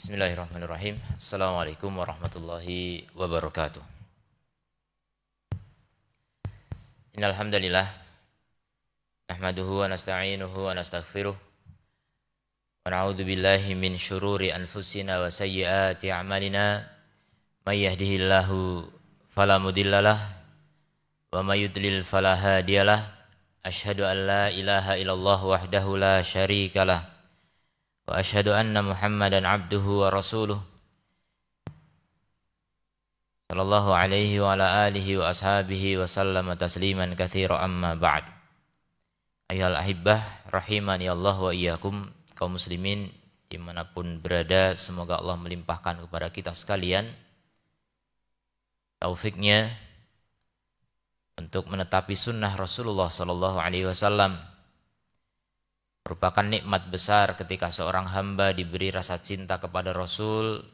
Bismillahirrahmanirrahim. Assalamualaikum warahmatullahi wabarakatuh. Innal hamdalillah nahmaduhu wa nasta'inuhu wa nastaghfiruh wa na'udzu billahi min syururi anfusina wa sayyiati a'malina may yahdihillahu fala mudhillalah wa may yudlil fala hadiyalah. Asyhadu an la ilaha illallah wahdahu la syarikalah wa asyhadu anna Muhammadan abduhu wa rasuluh sallallahu alaihi wa ala alihi wa ashabihi wa sallama tasliman katsira amma ba'd. Ayyuhal ahibbah rahimani Allah wa iyyakum, kaum muslimin dimanapun berada, semoga Allah melimpahkan kepada kita sekalian taufiknya untuk menetapi sunnah Rasulullah sallallahu alaihi wasallam. Merupakan nikmat besar ketika seorang hamba diberi rasa cinta kepada Rasul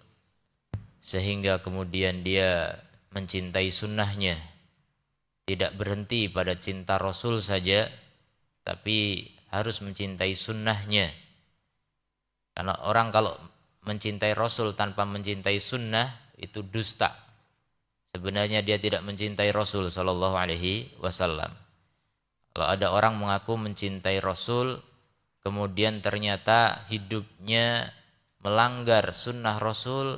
sehingga kemudian dia mencintai sunnahnya. Tidak berhenti pada cinta Rasul saja, tapi harus mencintai sunnahnya. Karena orang kalau mencintai Rasul tanpa mencintai sunnah itu dusta. Sebenarnya dia tidak mencintai Rasul sallallahu alaihi wasallam. Kalau ada orang mengaku mencintai Rasul kemudian ternyata hidupnya melanggar sunnah Rasul,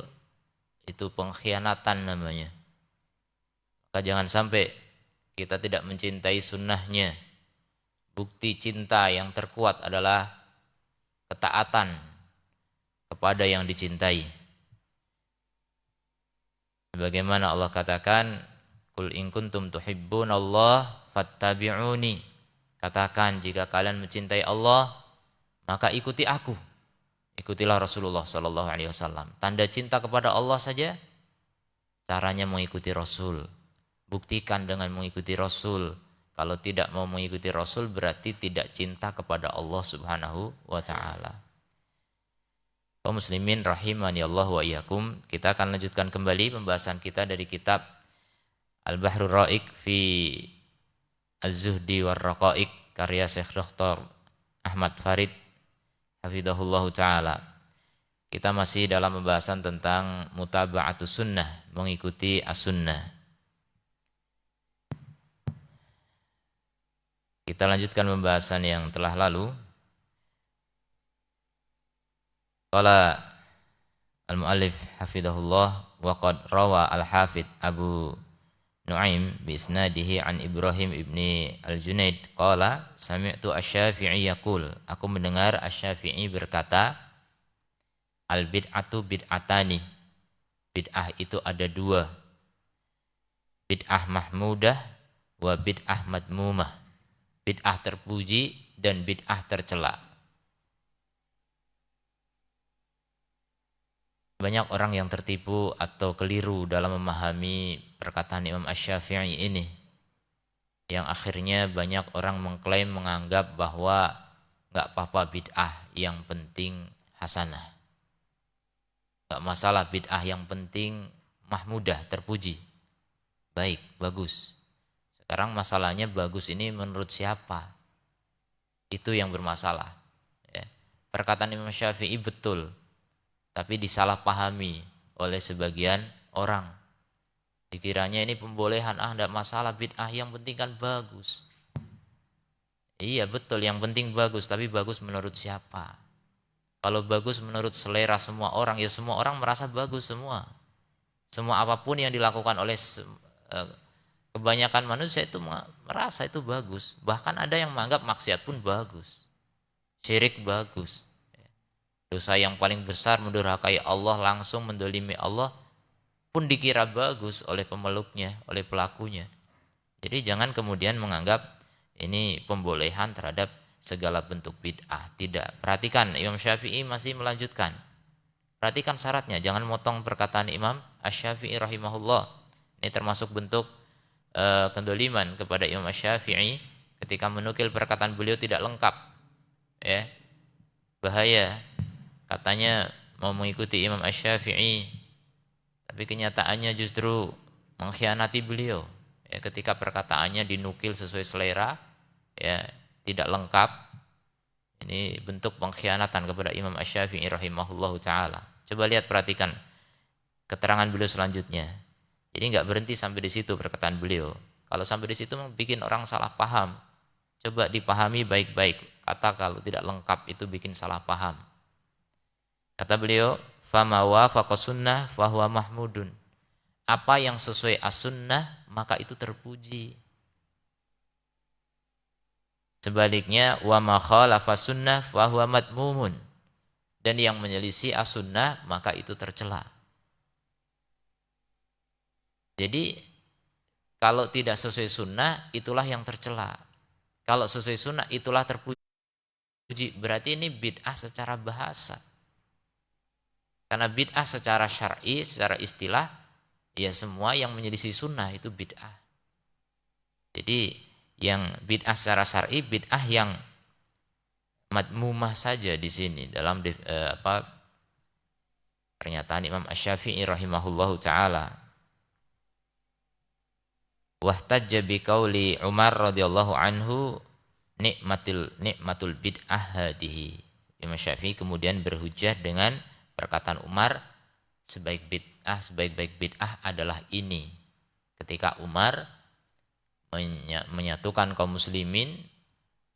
itu pengkhianatan namanya. Maka jangan sampai kita tidak mencintai sunnahnya. Bukti cinta yang terkuat adalah ketaatan kepada yang dicintai. Sebagaimana Allah katakan, Qul in kuntum tuhibbunallah fattabi'uni. Katakan, jika kalian mencintai Allah, maka ikuti aku. Ikutilah Rasulullah sallallahu alaihi wasallam. Tanda cinta kepada Allah saja caranya mengikuti Rasul. Buktikan dengan mengikuti Rasul. Kalau tidak mau mengikuti Rasul berarti tidak cinta kepada Allah Subhanahu wa taala. Kaum muslimin rahimani Allah wa iyyakum, kita akan lanjutkan kembali pembahasan kita dari kitab Al-Bahrur Ra'iq fi Az-Zuhdi war Raqa'iq karya Syekh Dr. Ahmad Farid hafidhahullahu ta'ala. Kita masih dalam pembahasan tentang mutaba'atus sunnah, mengikuti as-sunnah. Kita lanjutkan pembahasan yang telah lalu. Qala al-muallif hafidhahullah wa qad rawa al-hafidh Abu Nu'aim bi isnadihi an Ibrahim ibni al-Junaid qala sami'tu asy-Syafi'i yaqul, aku mendengar asy-Syafi'i berkata, al-bid'atu bid'atani, bid'ah itu ada dua, bid'ah mahmudah wa bid'ah madmumah, bid'ah terpuji dan bid'ah tercela. Banyak orang yang tertipu atau keliru dalam memahami perkataan Imam Asy-Syafi'i ini, yang akhirnya banyak orang mengklaim, menganggap bahwa gak apa-apa bid'ah, yang penting hasanah. Gak masalah bid'ah, yang penting mahmudah, terpuji. Baik, bagus. Sekarang masalahnya bagus ini menurut siapa? Itu yang bermasalah. Perkataan Imam Syafi'i betul, tapi disalahpahami oleh sebagian orang. Dikiranya ini pembolehan, tidak masalah bid'ah, yang penting kan bagus. Iya betul, yang penting bagus, tapi bagus menurut siapa? Kalau bagus menurut selera semua orang, ya semua orang merasa bagus semua. Semua apapun yang dilakukan oleh kebanyakan manusia itu merasa itu bagus. Bahkan ada yang menganggap maksiat pun bagus, syirik bagus. Dosa yang paling besar mendurhakai Allah, langsung mendolimi Allah pun dikira bagus oleh pemeluknya, oleh pelakunya. Jadi jangan kemudian menganggap ini pembolehan terhadap segala bentuk bid'ah. Tidak. Perhatikan, Imam Syafi'i masih melanjutkan. Perhatikan syaratnya, jangan motong perkataan Imam Asy-Syafi'i rahimahullah. Ini termasuk bentuk kendoliman kepada Imam Asy-Syafi'i ketika menukil perkataan beliau tidak lengkap. Ya. Bahaya. Katanya mau mengikuti Imam Asy-Syafi'i, tapi kenyataannya justru mengkhianati beliau. Ya, ketika perkataannya dinukil sesuai selera, ya tidak lengkap. Ini bentuk pengkhianatan kepada Imam Asy-Syafi'i rahimahullahu ta'ala. Coba lihat, perhatikan keterangan beliau selanjutnya. Jadi nggak berhenti sampai di situ perkataan beliau. Kalau sampai di situ bikin orang salah paham. Coba dipahami baik-baik. Kata kalau tidak lengkap itu bikin salah paham. Kata beliau, "Fama wafaqa sunnah fahuwa mahmudun." Apa yang sesuai as-sunnah maka itu terpuji. Sebaliknya, wa ma khalafa sunnah fahuwa madmumun. Dan yang menyelisih as-sunnah maka itu tercela. Jadi kalau tidak sesuai sunnah itulah yang tercela. Kalau sesuai sunnah itulah terpuji. Berarti ini bid'ah secara bahasa. Karena bid'ah secara syar'i, secara istilah, ya semua yang menyelisih sunnah itu bid'ah. Jadi yang bid'ah secara syar'i, bid'ah yang madmumah saja di sini dalam pernyataan Imam Asy-Syafi'i rahimahullahu taala. Wahtajja biqauli Umar radhiyallahu anhu nikmatul bid'ah hadihi. Imam Syafi'i kemudian berhujjah dengan perkataan Umar, sebaik-baik bid'ah adalah ini. Ketika Umar menyatukan kaum muslimin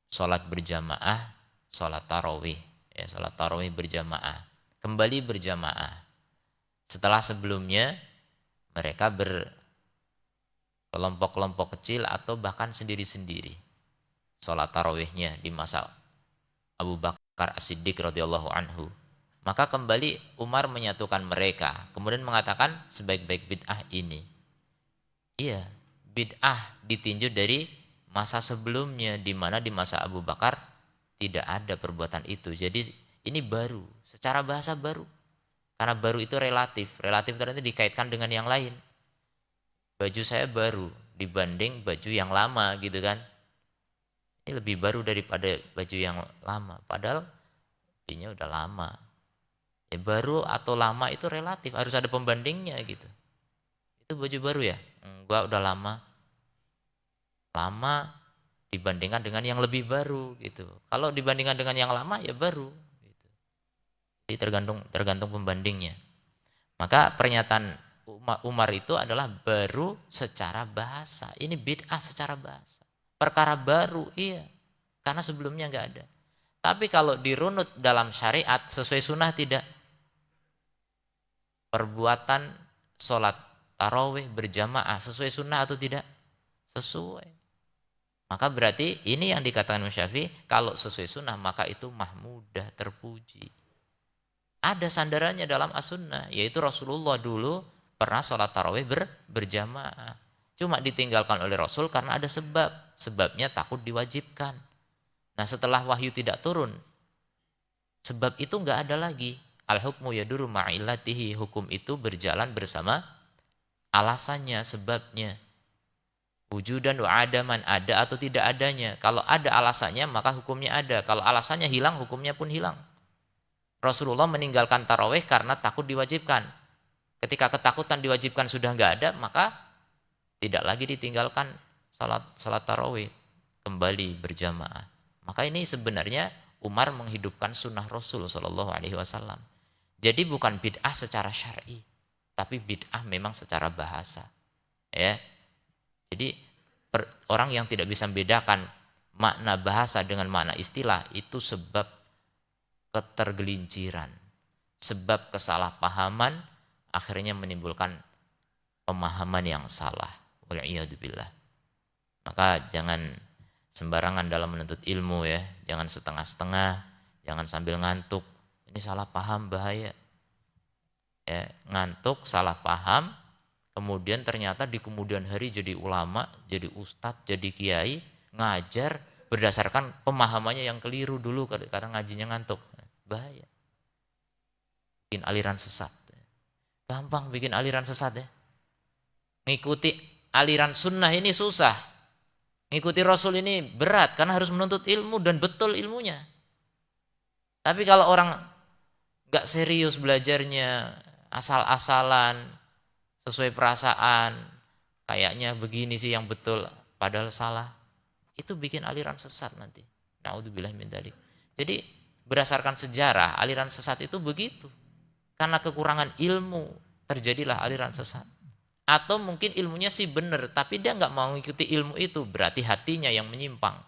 sholat berjamaah, sholat tarawih, ya, sholat tarawih berjamaah, kembali berjamaah. Setelah sebelumnya mereka berkelompok-kelompok kecil atau bahkan sendiri-sendiri. Sholat tarawihnya di masa Abu Bakar As-Siddiq radhiyallahu anhu. Maka kembali Umar menyatukan mereka, kemudian mengatakan sebaik-baik bid'ah ini. Iya, bid'ah ditinjau dari masa sebelumnya, di mana di masa Abu Bakar tidak ada perbuatan itu. Jadi ini baru, secara bahasa baru. Karena baru itu relatif. Relatif ternyata dikaitkan dengan yang lain. Baju saya baru dibanding baju yang lama gitu kan. Ini lebih baru daripada baju yang lama. Padahal ini udah lama. Ya, baru atau lama itu relatif, harus ada pembandingnya gitu. Itu baju baru ya? Enggak, udah lama. Lama dibandingkan dengan yang lebih baru gitu. Kalau dibandingkan dengan yang lama ya baru gitu. Jadi tergantung pembandingnya. Maka pernyataan Umar itu adalah baru secara bahasa. Ini bid'ah secara bahasa. Perkara baru, iya. Karena sebelumnya enggak ada. Tapi kalau dirunut dalam syariat sesuai sunnah tidak. Perbuatan sholat tarawih berjamaah sesuai sunnah atau tidak? Sesuai. Maka berarti ini yang dikatakan Imam Syafi'i, kalau sesuai sunnah maka itu mahmudah, terpuji. Ada sandarannya dalam as-sunnah, yaitu Rasulullah dulu pernah sholat tarawih berjamaah. Cuma ditinggalkan oleh Rasul karena ada sebab. Sebabnya takut diwajibkan. Nah setelah wahyu tidak turun, sebab itu enggak ada lagi. Al-hukmu yaduru ma'ilatihi, hukum itu berjalan bersama alasannya, sebabnya. Wujudan wa adaman, ada atau tidak adanya. Kalau ada alasannya maka hukumnya ada. Kalau alasannya hilang, hukumnya pun hilang. Rasulullah meninggalkan tarawih karena takut diwajibkan. Ketika ketakutan diwajibkan sudah enggak ada, maka tidak lagi ditinggalkan salat tarawih, kembali berjamaah. Maka ini sebenarnya Umar menghidupkan sunnah Rasul Shallallahu Alaihi Wasallam. Jadi bukan bid'ah secara syar'i, tapi bid'ah memang secara bahasa. Ya, jadi orang yang tidak bisa membedakan makna bahasa dengan makna istilah itu sebab ketergelinciran, sebab kesalahpahaman, akhirnya menimbulkan pemahaman yang salah. Wal'iyadzubillah. Maka jangan sembarangan dalam menuntut ilmu ya, jangan setengah-setengah, jangan sambil ngantuk. Ini salah paham, bahaya. Ya, ngantuk, salah paham, kemudian ternyata di kemudian hari jadi ulama, jadi ustadz, jadi kiai, ngajar berdasarkan pemahamannya yang keliru dulu karena ngajinya ngantuk. Bahaya. Bikin aliran sesat. Gampang bikin aliran sesat ya. Ngikuti aliran sunnah ini susah. Ngikuti Rasul ini berat karena harus menuntut ilmu dan betul ilmunya. Tapi kalau orang gak serius belajarnya, asal-asalan, sesuai perasaan, kayaknya begini sih yang betul, padahal salah, itu bikin aliran sesat nanti. Na'udzubillah min dzalik. Jadi berdasarkan sejarah, aliran sesat itu begitu. karena kekurangan ilmu terjadilah aliran sesat. Atau mungkin ilmunya sih benar, tapi dia nggak mau mengikuti ilmu itu, berarti hatinya yang menyimpang.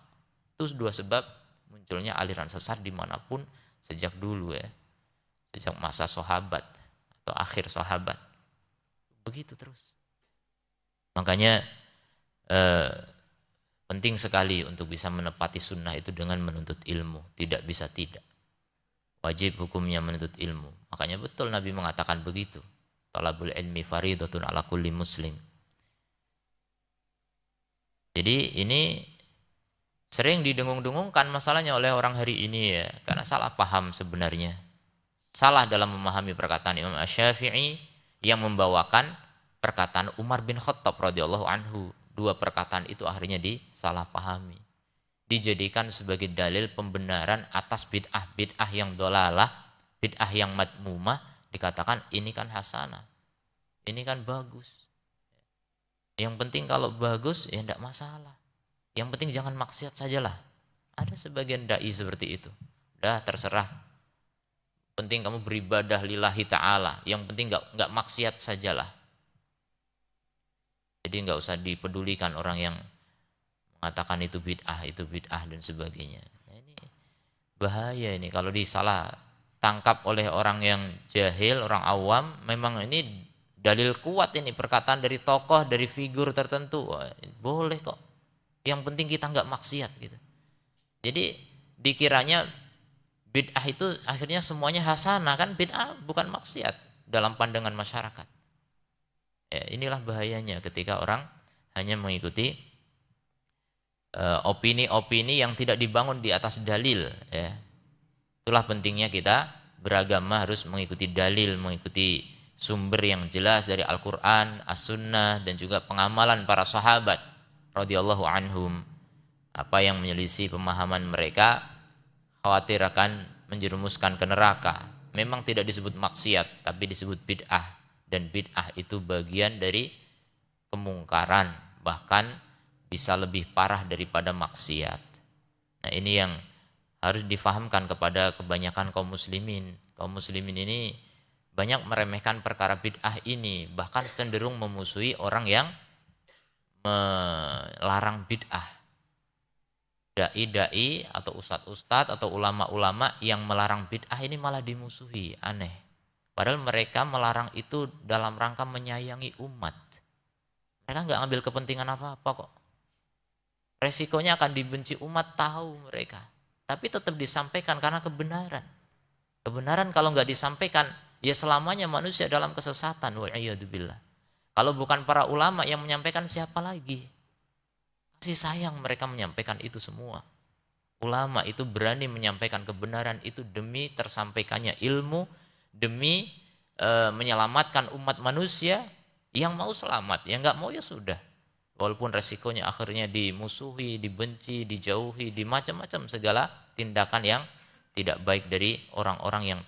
Itu dua sebab munculnya aliran sesat dimanapun sejak dulu ya, sejak masa sahabat atau akhir sahabat. Begitu terus. Makanya penting sekali untuk bisa menepati sunnah itu dengan menuntut ilmu, tidak bisa tidak. Wajib hukumnya menuntut ilmu. Makanya betul Nabi mengatakan begitu. Talabul ilmi faridatun ala kulli muslim. Jadi ini sering didengung-dengungkan masalahnya oleh orang hari ini ya, karena salah paham sebenarnya. Salah dalam memahami perkataan Imam Asy-Syafi'i yang membawakan perkataan Umar bin Khattab radhiyallahu anhu. Dua perkataan itu akhirnya disalahpahami. Dijadikan sebagai dalil pembenaran atas bid'ah yang dolalah, bid'ah yang madmumah, dikatakan ini kan hasanah, ini kan bagus. Yang penting kalau bagus ya tidak masalah. Yang penting jangan maksiat sajalah. Ada sebagian dai seperti itu. Dah terserah. Penting kamu beribadah lillahi ta'ala. Yang penting nggak maksiat sajalah. Jadi nggak usah dipedulikan orang yang mengatakan itu bid'ah dan sebagainya. Nah, ini bahaya ini kalau disalah tangkap oleh orang yang jahil, orang awam. Memang ini dalil kuat ini, perkataan dari tokoh, dari figur tertentu. Wah, boleh kok. Yang penting kita nggak maksiat gitu. Jadi dikiranya bid'ah itu akhirnya semuanya hasanah, kan bid'ah bukan maksiat dalam pandangan masyarakat. Ya, inilah bahayanya ketika orang hanya mengikuti opini-opini yang tidak dibangun di atas dalil ya. Itulah pentingnya kita beragama harus mengikuti dalil, mengikuti sumber yang jelas dari Al-Qur'an, As-Sunnah dan juga pengamalan para sahabat radhiyallahu anhum. Apa yang menyelisih pemahaman mereka khawatir akan menjerumuskan ke neraka. Memang tidak disebut maksiat tapi disebut bid'ah, dan bid'ah itu bagian dari kemungkaran, bahkan bisa lebih parah daripada maksiat. Nah, ini yang harus difahamkan kepada kebanyakan kaum muslimin. Kaum muslimin ini banyak meremehkan perkara bid'ah ini, bahkan cenderung memusuhi orang yang melarang bid'ah. Dai-dai atau ustadz-ustadz atau ulama-ulama yang melarang bid'ah ini malah dimusuhi, aneh. Padahal mereka melarang itu dalam rangka menyayangi umat. Mereka nggak ambil kepentingan apa-apa kok. Resikonya akan dibenci umat, tahu mereka. Tapi tetap disampaikan karena kebenaran. Kebenaran kalau nggak disampaikan, ya selamanya manusia dalam kesesatan. Wa'iyyadubillah. Kalau bukan para ulama yang menyampaikan, siapa lagi? Kasih sayang mereka menyampaikan itu semua. Ulama itu berani menyampaikan kebenaran itu demi tersampaikannya ilmu, demi menyelamatkan umat manusia yang mau selamat. Yang nggak mau ya sudah. Walaupun resikonya akhirnya dimusuhi, dibenci, dijauhi, di macam-macam segala tindakan yang tidak baik dari orang-orang yang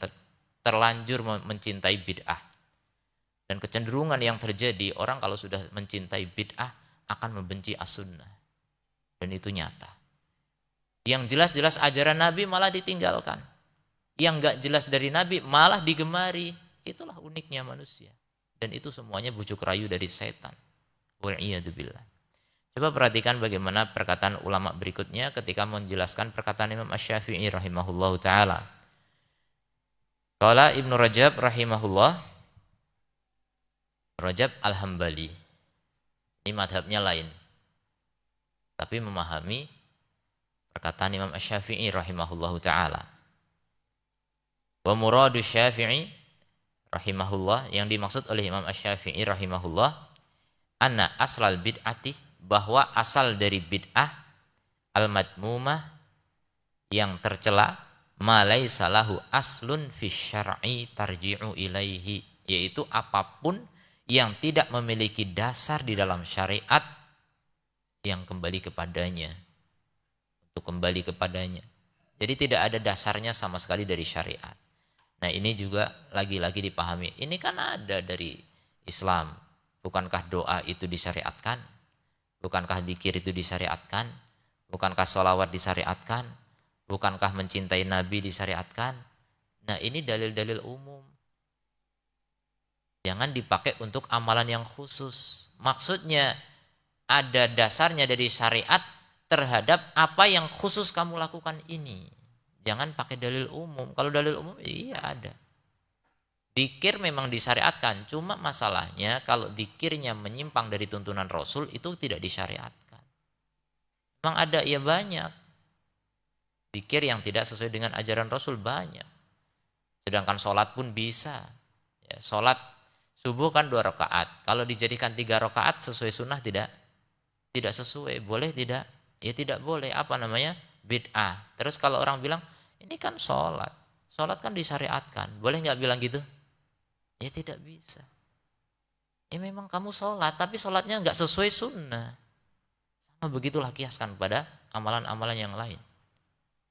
terlanjur mencintai bid'ah. Dan kecenderungan yang terjadi, orang kalau sudah mencintai bid'ah akan membenci as-sunnah. Dan itu nyata. Yang jelas-jelas ajaran Nabi malah ditinggalkan. Yang gak jelas dari Nabi malah digemari. Itulah uniknya manusia. Dan itu semuanya bujuk rayu dari setan. Wa'iyyadubillah. Coba perhatikan bagaimana perkataan ulama berikutnya ketika menjelaskan perkataan Imam Asy-Syafi'i rahimahullahu ta'ala. Qala Ibnu Rajab rahimahullah, Rajab Al-Hambali. Ini madhabnya lain. Tapi memahami perkataan Imam Asy-Syafi'i rahimahullahu ta'ala. Wa muradu Syafi'i rahimahullah, yang dimaksud oleh Imam Asy-Syafi'i rahimahullah, anna aslal bid'ati, bahwa asal dari bid'ah al-madmumah yang tercela, ma laisa lahu aslun fi syar'i tarji'u ilaihi, yaitu apapun yang tidak memiliki dasar di dalam syariat yang kembali kepadanya, untuk kembali kepadanya. Jadi tidak ada dasarnya sama sekali dari syariat. Nah, ini juga lagi-lagi dipahami. Ini kan ada dari Islam. Bukankah doa itu disyariatkan? Bukankah dzikir itu disyariatkan? Bukankah sholawat disyariatkan? Bukankah mencintai Nabi disyariatkan? Nah, ini dalil-dalil umum. Jangan dipakai untuk amalan yang khusus. Maksudnya ada dasarnya dari syariat terhadap apa yang khusus kamu lakukan ini. Jangan pakai dalil umum. Kalau dalil umum iya ada. Dikir memang disyariatkan, cuma masalahnya kalau dikirnya menyimpang dari tuntunan Rasul itu tidak disyariatkan. Memang ada ya banyak. Dikir yang tidak sesuai dengan ajaran Rasul banyak. Sedangkan sholat pun bisa. Ya, sholat subuh kan 2 rakaat. Kalau dijadikan 3 rakaat sesuai sunnah tidak? Tidak sesuai. Boleh tidak? Ya tidak boleh. Apa namanya? Bid'ah. Terus kalau orang bilang, ini kan sholat. Sholat kan disyariatkan. Boleh nggak bilang gitu? Ya tidak bisa. Ya memang kamu sholat, tapi sholatnya nggak sesuai sunnah. Sama begitulah kiaskan pada amalan-amalan yang lain.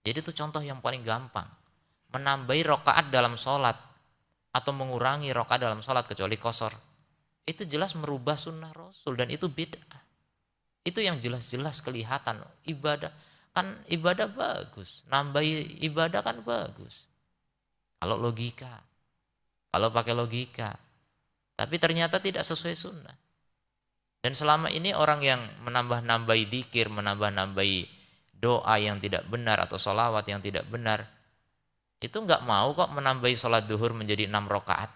Jadi itu contoh yang paling gampang. Menambahi rakaat dalam sholat atau mengurangi rakaat dalam sholat kecuali qashar. Itu jelas merubah sunnah Rasul dan itu bid'ah. Itu yang jelas-jelas kelihatan. Ibadah bagus. Nambahi ibadah kan bagus. Kalau logika. Kalau pakai logika. Tapi ternyata tidak sesuai sunnah. Dan selama ini orang yang menambah-nambahi dzikir, menambah-nambahi doa yang tidak benar atau sholawat yang tidak benar, itu nggak mau kok menambahi sholat duhur menjadi 6 rakaat.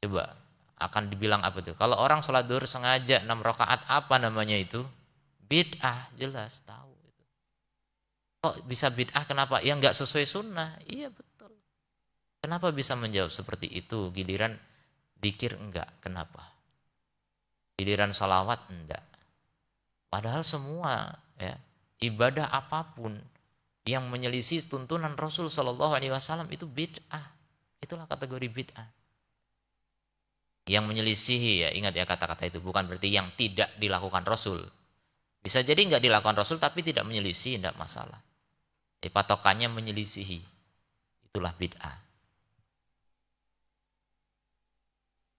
Coba, akan dibilang apa tuh? Kalau orang sholat duhur sengaja 6 rakaat, apa namanya itu? Bid'ah, jelas tahu. Kok bisa bid'ah? Kenapa? Ya nggak sesuai sunnah. Iya betul. Kenapa bisa menjawab seperti itu? Giliran dzikir enggak, kenapa? Giliran sholawat enggak. Padahal semua ya ibadah apapun yang menyelisih tuntunan Rasul Shallallahu Alaihi Wasallam itu bid'ah. Itulah kategori bid'ah. Yang menyelisihi ya ingat ya kata-kata itu bukan berarti yang tidak dilakukan Rasul. Bisa jadi nggak dilakukan Rasul tapi tidak menyelisihi tidak masalah. Patokannya menyelisihi. Itulah bid'ah.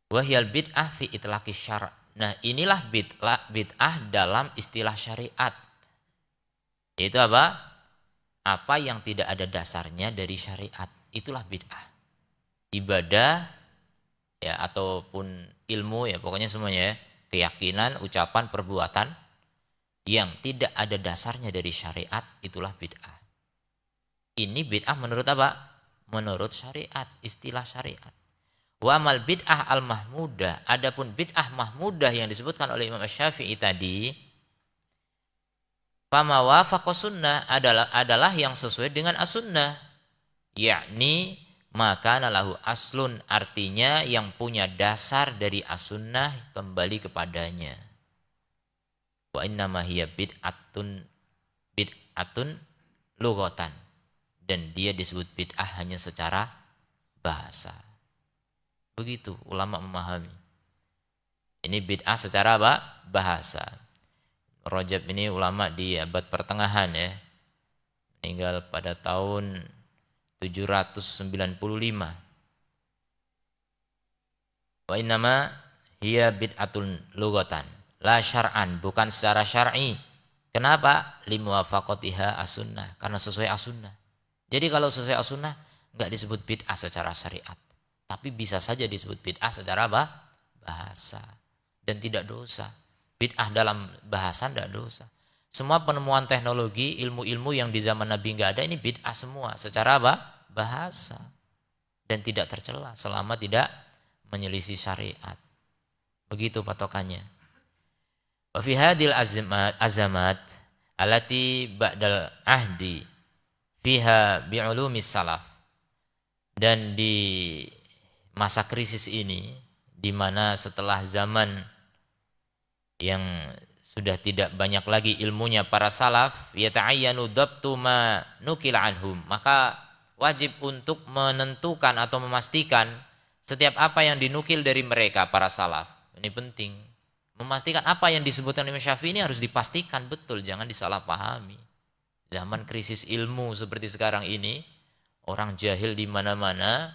Wahyal bid'ah fi itlaqi syara'. Nah, inilah bid'ah dalam istilah syariat. Yaitu apa? Apa yang tidak ada dasarnya dari syariat. Itulah bid'ah. Ibadah ya ataupun ilmu ya pokoknya semuanya ya, keyakinan, ucapan, perbuatan yang tidak ada dasarnya dari syariat itulah bid'ah. Ini bid'ah menurut apa? Menurut syariat, istilah syariat. Wa amal bid'ah al-mahmudah, adapun bid'ah mahmudah yang disebutkan oleh Imam Syafi'i tadi, fama wafaqa sunnah adalah yang sesuai dengan as-sunnah, yakni maka nalahu aslun, artinya yang punya dasar dari as-sunnah kembali kepadanya. Wa innama hiya bid'atun lughatan, dan dia disebut bid'ah hanya secara bahasa. Begitu ulama memahami. Ini bid'ah secara apa? Bahasa. Rajab ini ulama di abad pertengahan ya. Meninggal pada tahun 795. Wa innama hiya bid'atun lughatan, la syar'an, bukan secara syar'i. Kenapa? Limuwafaqatiha as-sunnah, karena sesuai as-sunnah. Jadi kalau sesuai as-sunnah enggak disebut bid'ah secara syariat, tapi bisa saja disebut bid'ah secara apa? Bahasa. Dan tidak dosa. Bid'ah dalam bahasa tidak dosa. Semua penemuan teknologi, ilmu-ilmu yang di zaman Nabi enggak ada, ini bid'ah semua. Secara apa? Bahasa. Dan tidak tercela selama tidak menyelisih syariat. Begitu patokannya. Wa fi hadil azamat allati ba'dal ahdi fiha bi'ulumis salaf. Dan di masa krisis ini, di mana setelah zaman yang sudah tidak banyak lagi ilmunya para salaf, yata'ayyanu dabtu ma nukila anhum, maka wajib untuk menentukan atau memastikan setiap apa yang dinukil dari mereka para salaf. Ini penting. Memastikan apa yang disebutkan Imam Syafi'i ini harus dipastikan betul, jangan disalahpahami. Zaman krisis ilmu seperti sekarang ini, orang jahil di mana-mana.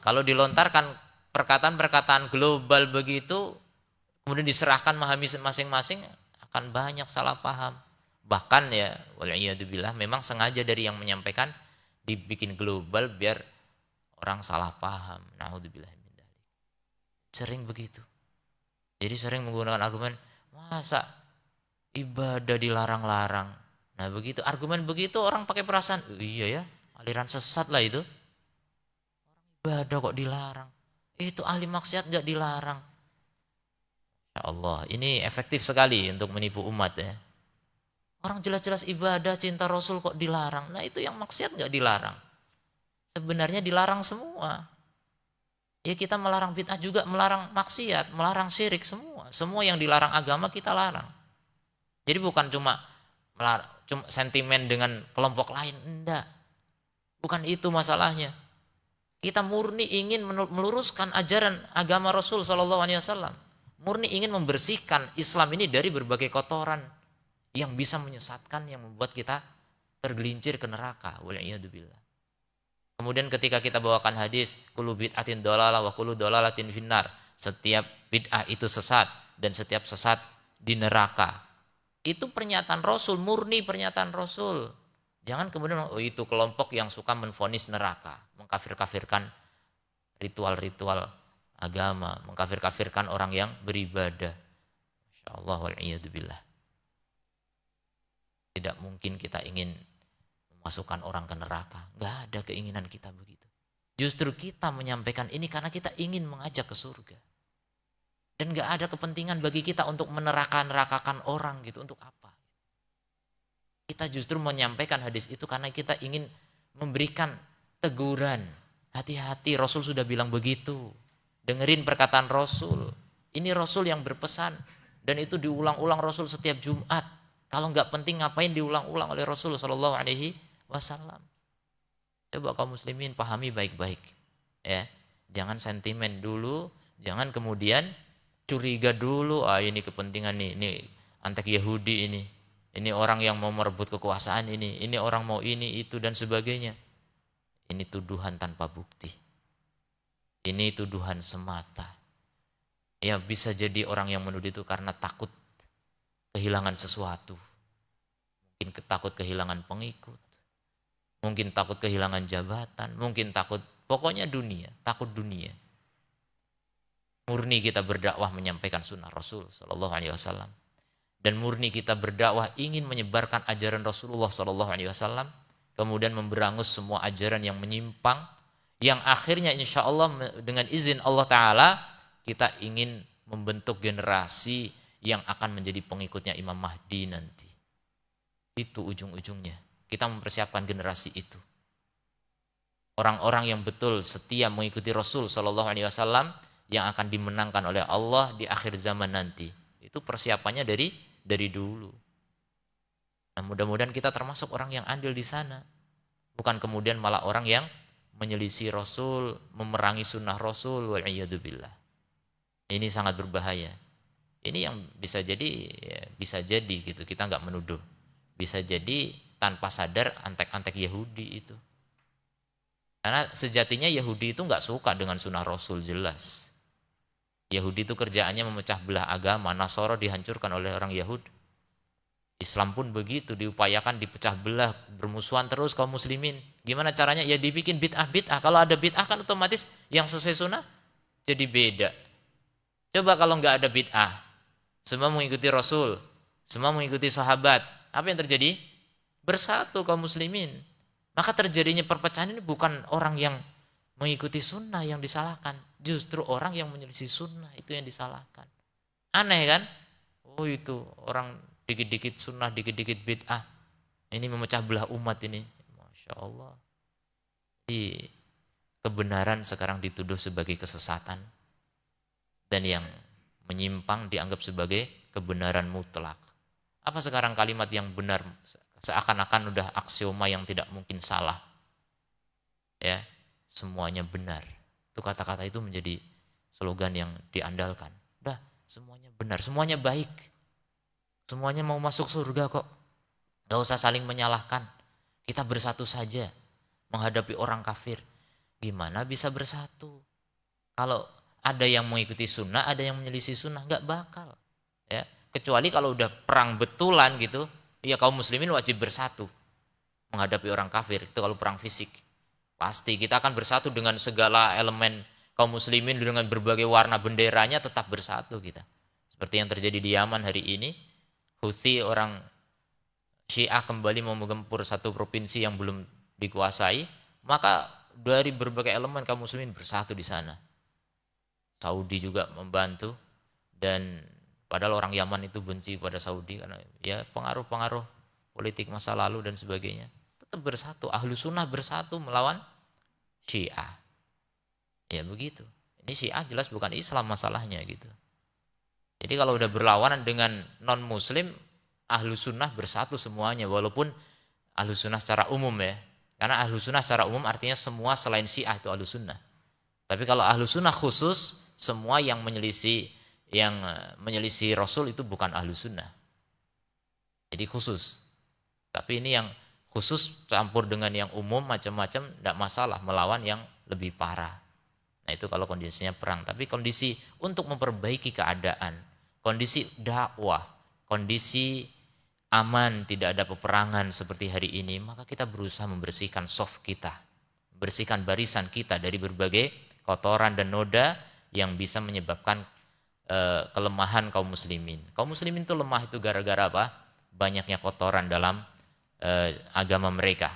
Kalau dilontarkan perkataan-perkataan global begitu, kemudian diserahkan memahami masing-masing, akan banyak salah paham. Bahkan ya, waliyadzubillah, memang sengaja dari yang menyampaikan dibikin global biar orang salah paham. Na'udzubillah min dzalik. Sering begitu. Jadi sering menggunakan argumen, masa ibadah dilarang-larang. Nah begitu, argumen begitu orang pakai perasaan, iya ya, aliran sesat lah itu. Ibadah kok dilarang. Itu ahli maksiat nggak dilarang. Ya Allah, ini efektif sekali untuk menipu umat ya. Orang jelas-jelas ibadah, cinta Rasul kok dilarang. Nah itu yang maksiat nggak dilarang. Sebenarnya dilarang semua. Ya kita melarang bid'ah juga, melarang maksiat, melarang syirik semua. Semua yang dilarang agama kita larang. Jadi bukan cuma sentimen dengan kelompok lain, enggak. Bukan itu masalahnya. Kita murni ingin meluruskan ajaran agama Rasul SAW. Murni ingin membersihkan Islam ini dari berbagai kotoran yang bisa menyesatkan, yang membuat kita tergelincir ke neraka. Wal'iyadzubillah. Kemudian ketika kita bawakan hadis, kullu bid'atin dolalah wa kullu dolalatin finnar. Setiap bid'ah itu sesat dan setiap sesat di neraka. Itu pernyataan Rasul, murni pernyataan Rasul. Jangan kemudian, oh itu kelompok yang suka menvonis neraka, mengkafir-kafirkan ritual-ritual agama, mengkafir-kafirkan orang yang beribadah. Masyaallah wal'iyadzubillah. Tidak mungkin kita ingin memasukkan orang ke neraka. Gak ada keinginan kita begitu. Justru kita menyampaikan ini karena kita ingin mengajak ke surga. Dan gak ada kepentingan bagi kita untuk meneraka-nerakakan orang gitu. Untuk apa? Kita justru menyampaikan hadis itu karena kita ingin memberikan teguran. Hati-hati, Rasul sudah bilang begitu. Dengerin perkataan Rasul. Ini Rasul yang berpesan. Dan itu diulang-ulang Rasul setiap Jumat. Kalau nggak penting ngapain diulang-ulang oleh Rasul SAW. Coba kaum muslimin pahami baik-baik. Ya, jangan sentimen dulu. Jangan kemudian curiga dulu. Ah ini kepentingan nih. Ini antek Yahudi ini. Ini orang yang mau merebut kekuasaan ini. Ini orang mau ini, itu, dan sebagainya. Ini tuduhan tanpa bukti. Ini tuduhan semata. Ya bisa jadi orang yang menuduh itu karena takut kehilangan sesuatu. Mungkin takut kehilangan pengikut. Mungkin takut kehilangan jabatan. Mungkin takut, pokoknya dunia. Takut dunia. Murni kita berdakwah menyampaikan sunnah Rasul SAW. Dan murni kita berdakwah ingin menyebarkan ajaran Rasulullah SAW. Kemudian memberangus semua ajaran yang menyimpang. Yang akhirnya insya Allah dengan izin Allah Ta'ala kita ingin membentuk generasi yang akan menjadi pengikutnya Imam Mahdi nanti. Itu ujung-ujungnya. Kita mempersiapkan generasi itu. Orang-orang yang betul setia mengikuti Rasul SAW yang akan dimenangkan oleh Allah di akhir zaman nanti. Itu persiapannya dari dulu. Nah, mudah-mudahan kita termasuk orang yang andil di sana. Bukan kemudian malah orang yang menyelisih Rasul, memerangi sunnah Rasul, wal'iyadzubillah. Ini sangat berbahaya. Ini yang bisa jadi, ya, bisa jadi gitu. Kita nggak menuduh. Bisa jadi tanpa sadar antek-antek Yahudi itu. Karena sejatinya Yahudi itu nggak suka dengan sunnah Rasul jelas. Yahudi itu kerjaannya memecah belah agama. Nasara dihancurkan oleh orang Yahudi. Islam pun begitu, diupayakan dipecah belah, bermusuhan terus kaum muslimin. Gimana caranya? Ya dibikin bid'ah-bid'ah. Kalau ada bid'ah kan otomatis yang sesuai sunnah jadi beda. Coba kalau nggak ada bid'ah, semua mengikuti Rasul, semua mengikuti sahabat, apa yang terjadi? Bersatu kaum muslimin. Maka terjadinya perpecahan ini bukan orang yang mengikuti sunnah yang disalahkan, justru orang yang menyelisih sunnah itu yang disalahkan. Aneh kan? Oh itu orang dikit-dikit sunnah, dikit-dikit bid'ah. Ini memecah belah umat ini. Masya Allah. Jadi kebenaran sekarang dituduh sebagai kesesatan. Dan yang menyimpang dianggap sebagai kebenaran mutlak. Apa sekarang kalimat yang benar seakan-akan udah aksioma yang tidak mungkin salah. Ya, semuanya benar. Itu kata-kata itu menjadi slogan yang diandalkan. Udah, semuanya benar, semuanya baik. Semuanya mau masuk surga kok. Gak usah saling menyalahkan. Kita bersatu saja menghadapi orang kafir. Gimana bisa bersatu? Kalau ada yang mengikuti sunnah, ada yang menyelisih sunnah, gak bakal. Ya, kecuali kalau udah perang betulan gitu, ya kaum muslimin wajib bersatu menghadapi orang kafir. Itu kalau perang fisik. Pasti kita akan bersatu dengan segala elemen kaum muslimin dengan berbagai warna benderanya tetap bersatu kita. Seperti yang terjadi di Yaman hari ini, Houthi orang Syiah kembali mau menggempur satu provinsi yang belum dikuasai, maka dari berbagai elemen kaum muslimin bersatu di sana. Saudi juga membantu, dan padahal orang Yaman itu benci pada Saudi karena ya pengaruh-pengaruh politik masa lalu dan sebagainya. Tetap bersatu, ahlu sunnah bersatu melawan Syiah. Ya begitu. Ini Syiah jelas bukan Islam masalahnya gitu. Jadi kalau udah berlawanan dengan non muslim, ahlu sunnah bersatu semuanya, walaupun ahlu sunnah secara umum ya. Karena ahlu sunnah secara umum artinya semua selain Syiah itu ahlu sunnah. Tapi kalau ahlu sunnah khusus, semua yang menyelisih Rasul itu bukan ahlu sunnah. Jadi khusus. Tapi ini yang khusus campur dengan yang umum macam-macam, tidak masalah melawan yang lebih parah. Nah itu kalau kondisinya perang. Tapi kondisi untuk memperbaiki keadaan, kondisi dakwah, kondisi aman, tidak ada peperangan seperti hari ini, maka kita berusaha membersihkan soft kita, bersihkan barisan kita dari berbagai kotoran dan noda yang bisa menyebabkan kelemahan kaum muslimin. Kaum muslimin itu lemah itu gara-gara apa? Banyaknya kotoran dalam agama mereka.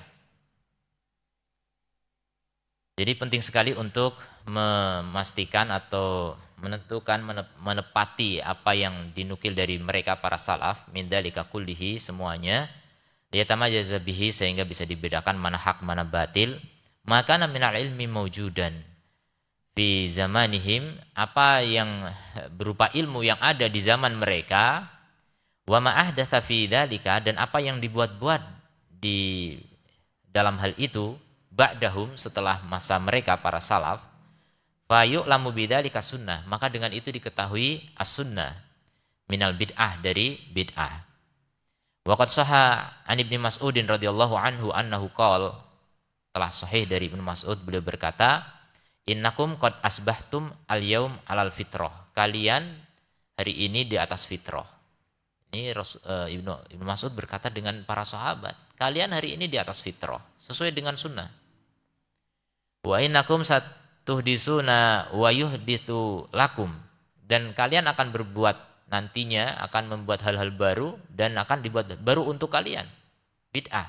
Jadi penting sekali untuk memastikan atau menentukan, menepati apa yang dinukil dari mereka para salaf, min dzalika kullihi semuanya, liyatamayyaza bihi sehingga bisa dibedakan mana hak mana batil, maka minal ilmi mawjudan fi zamanihim, apa yang berupa ilmu yang ada di zaman mereka, wa ma ahdatsa fi dzalika, dan apa yang dibuat-buat di dalam hal itu ba'dahum setelah masa mereka para salaf, fa yu'lamu bidzalika sunnah, maka dengan itu diketahui as-sunnah minal bid'ah, dari bid'ah. Wa qad sahha an Ibnu Mas'udin radhiyallahu anhu annahu qala, telah sahih dari Ibnu Mas'ud, beliau berkata, innakum qad asbahtum al-yaum alal fitrah, kalian hari ini di atas fitrah. Ini Ibnu Mas'ud berkata dengan para sahabat, kalian hari ini di atas fitrah, sesuai dengan sunnah. Wa innakum satuhdisuna wa yuhditsu lakum, dan kalian akan berbuat nantinya, akan membuat hal-hal baru dan akan dibuat baru untuk kalian, bid'ah.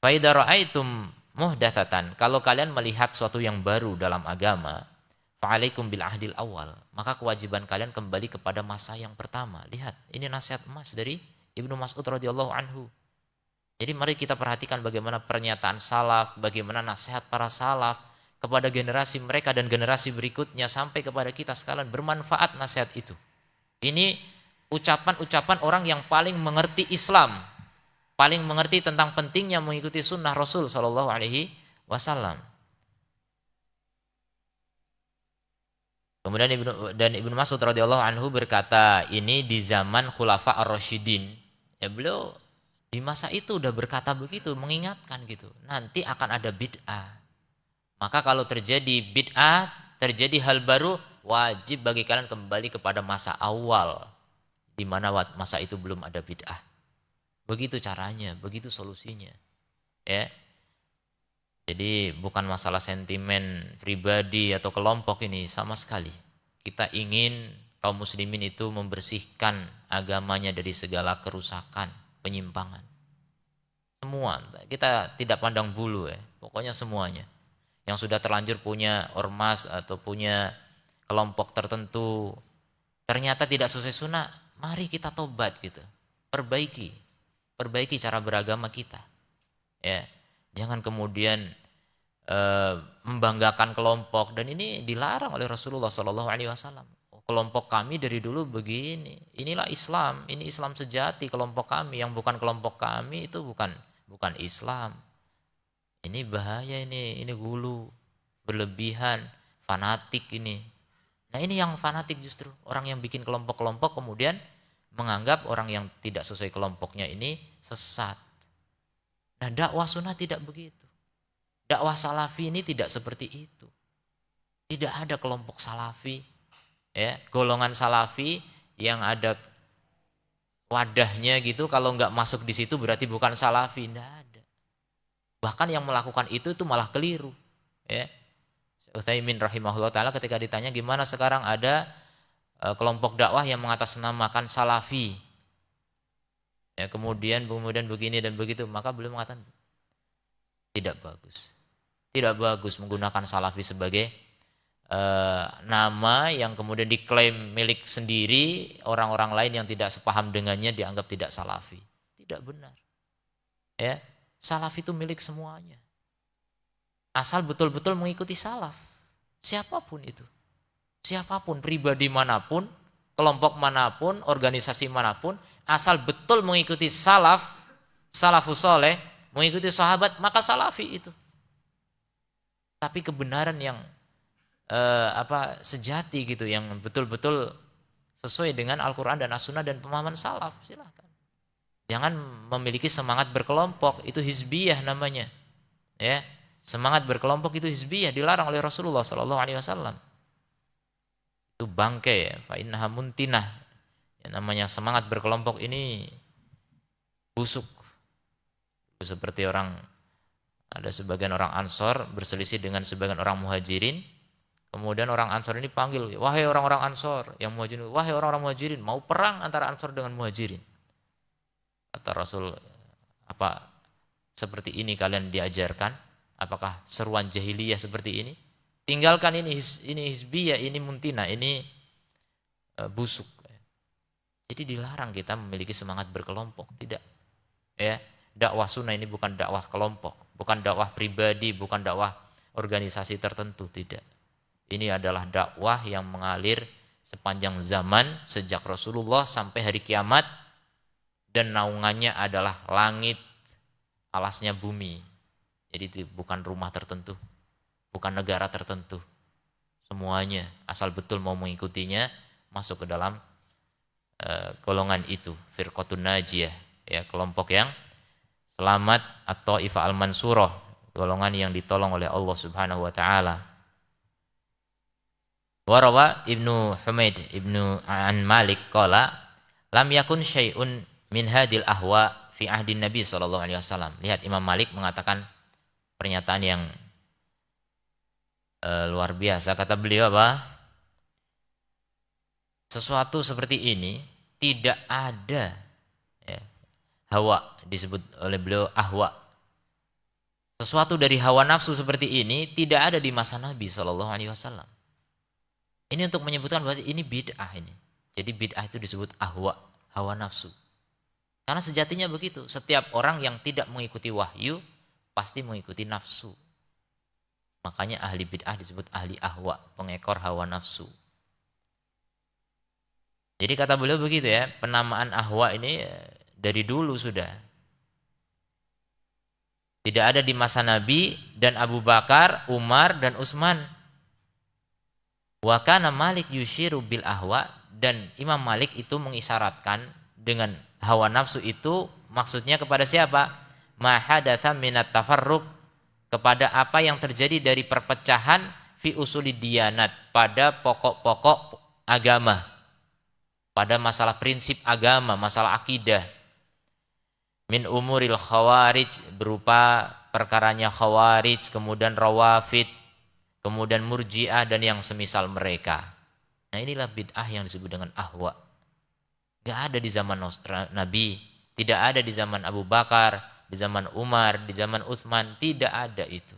Fa idza ra'aitum muhdatsatan, kalau kalian melihat suatu yang baru dalam agama, fa'alaikum bil ahdil awal, maka kewajiban kalian kembali kepada masa yang pertama. Lihat, ini nasihat emas dari Ibnu Mas'ud radhiyallahu anhu. Jadi mari kita perhatikan bagaimana pernyataan salaf, bagaimana nasihat para salaf kepada generasi mereka dan generasi berikutnya sampai kepada kita sekalian, bermanfaat nasihat itu. Ini ucapan-ucapan orang yang paling mengerti Islam, paling mengerti tentang pentingnya mengikuti sunnah Rasul Shallallahu Alaihi Wasallam. Kemudian Ibnu Mas'ud radhiyallahu anhu berkata, ini di zaman Khulafa ar-Rasyidin. Ya beliau di masa itu udah berkata begitu, mengingatkan gitu. Nanti akan ada bid'ah. Maka kalau terjadi bid'ah, terjadi hal baru, wajib bagi kalian kembali kepada masa awal, di mana masa itu belum ada bid'ah. Begitu caranya, begitu solusinya. Ya. Jadi bukan masalah sentimen pribadi atau kelompok ini sama sekali. Kita ingin kaum muslimin itu membersihkan agamanya dari segala kerusakan, penyimpangan. Semua, kita tidak pandang bulu ya, pokoknya semuanya. Yang sudah terlanjur punya ormas atau punya kelompok tertentu, ternyata tidak sesuai sunnah, mari kita tobat gitu. Perbaiki cara beragama kita. Ya, jangan kemudian membanggakan kelompok, dan ini dilarang oleh Rasulullah SAW. Kelompok kami dari dulu begini, inilah Islam, ini Islam sejati. Kelompok kami yang bukan kelompok kami itu bukan Islam. Ini bahaya, ini gulu, berlebihan, fanatik ini. Nah ini yang fanatik justru, orang yang bikin kelompok-kelompok kemudian menganggap orang yang tidak sesuai kelompoknya ini sesat. Nah dakwah sunnah tidak begitu. Dakwah salafi ini tidak seperti itu. Tidak ada kelompok salafi, ya, golongan salafi yang ada wadahnya gitu, kalau nggak masuk di situ berarti bukan salafi, tidak ada. Bahkan yang melakukan itu malah keliru. Ya. Utsaimin rahimahullah taala ketika ditanya gimana sekarang ada kelompok dakwah yang mengatasnamakan salafi. Ya, kemudian begini dan begitu, maka beliau mengatakan tidak bagus. Tidak bagus menggunakan salafi sebagai nama yang kemudian diklaim milik sendiri, orang-orang lain yang tidak sepaham dengannya dianggap tidak salafi. Tidak benar. Ya, salaf itu milik semuanya. Asal betul-betul mengikuti salaf. Siapapun itu. Siapapun, pribadi manapun, kelompok manapun, organisasi manapun, asal betul mengikuti salaf, salafus soleh, mengikuti sahabat, maka salafi itu. Tapi kebenaran yang sejati gitu, yang betul-betul sesuai dengan Al-Quran dan As-Sunnah dan pemahaman salaf, silahkan. Jangan memiliki semangat berkelompok, itu hizbiyah namanya. Ya, semangat berkelompok itu hizbiyah, dilarang oleh Rasulullah SAW. Itu bangkai, fa innaha muntinah. Ya, namanya semangat berkelompok ini busuk. Seperti ada sebagian orang Ansor berselisih dengan sebagian orang Muhajirin. Kemudian orang Ansor ini panggil, wahai orang-orang Ansor, yang Muhajirin, wahai orang-orang Muhajirin, mau perang antara Ansor dengan Muhajirin. Kata Rasul, apa seperti ini kalian diajarkan? Apakah seruan jahiliyah seperti ini? Tinggalkan ini hizbiyah, ini muntina, ini busuk. Jadi dilarang kita memiliki semangat berkelompok, tidak. Ya, dakwah sunnah ini bukan dakwah kelompok, bukan dakwah pribadi, bukan dakwah organisasi tertentu, tidak. Ini adalah dakwah yang mengalir sepanjang zaman sejak Rasulullah sampai hari kiamat, dan naungannya adalah langit, alasnya bumi. Jadi itu bukan rumah tertentu, bukan negara tertentu. Semuanya asal betul mau mengikutinya masuk ke dalam golongan itu, firqatun najiyah, ya, kelompok yang selamat atau ifa al-mansurah, golongan yang ditolong oleh Allah Subhanahu wa taala. Warawa Ibnu Humaid Ibnu an Malik qala lam yakun syai'un min hadil ahwa fi ahdin Nabi sallallahu alaihi wasallam. Lihat, Imam Malik mengatakan pernyataan yang luar biasa. Kata beliau apa? Sesuatu seperti ini tidak ada, ya. Hawa disebut oleh beliau ahwa. Sesuatu dari hawa nafsu seperti ini tidak ada di masa Nabi sallallahu alaihi wasallam. Ini untuk menyebutkan bahwa ini bid'ah ini. Jadi bid'ah itu disebut ahwa, hawa nafsu. Karena sejatinya begitu, setiap orang yang tidak mengikuti wahyu pasti mengikuti nafsu. Makanya ahli bid'ah disebut ahli ahwa, pengekor hawa nafsu. Jadi kata beliau begitu ya, penamaan ahwa ini dari dulu sudah. Tidak ada di masa Nabi dan Abu Bakar, Umar dan Utsman. Wa kana Malik yushiru bil ahwa, dan Imam Malik itu mengisyaratkan dengan hawa nafsu itu maksudnya kepada siapa? Ma hadatsa minat tafarruq, kepada apa yang terjadi dari perpecahan fi usulid diyanat, pada pokok-pokok agama, pada masalah prinsip agama, masalah akidah. Min umuril khawarij, berupa perkaranya khawarij, kemudian rawafid, kemudian murji'ah dan yang semisal mereka. Nah, inilah bid'ah yang disebut dengan ahwa. Gak ada di zaman Nabi, tidak ada di zaman Abu Bakar, di zaman Umar, di zaman Utsman, tidak ada itu.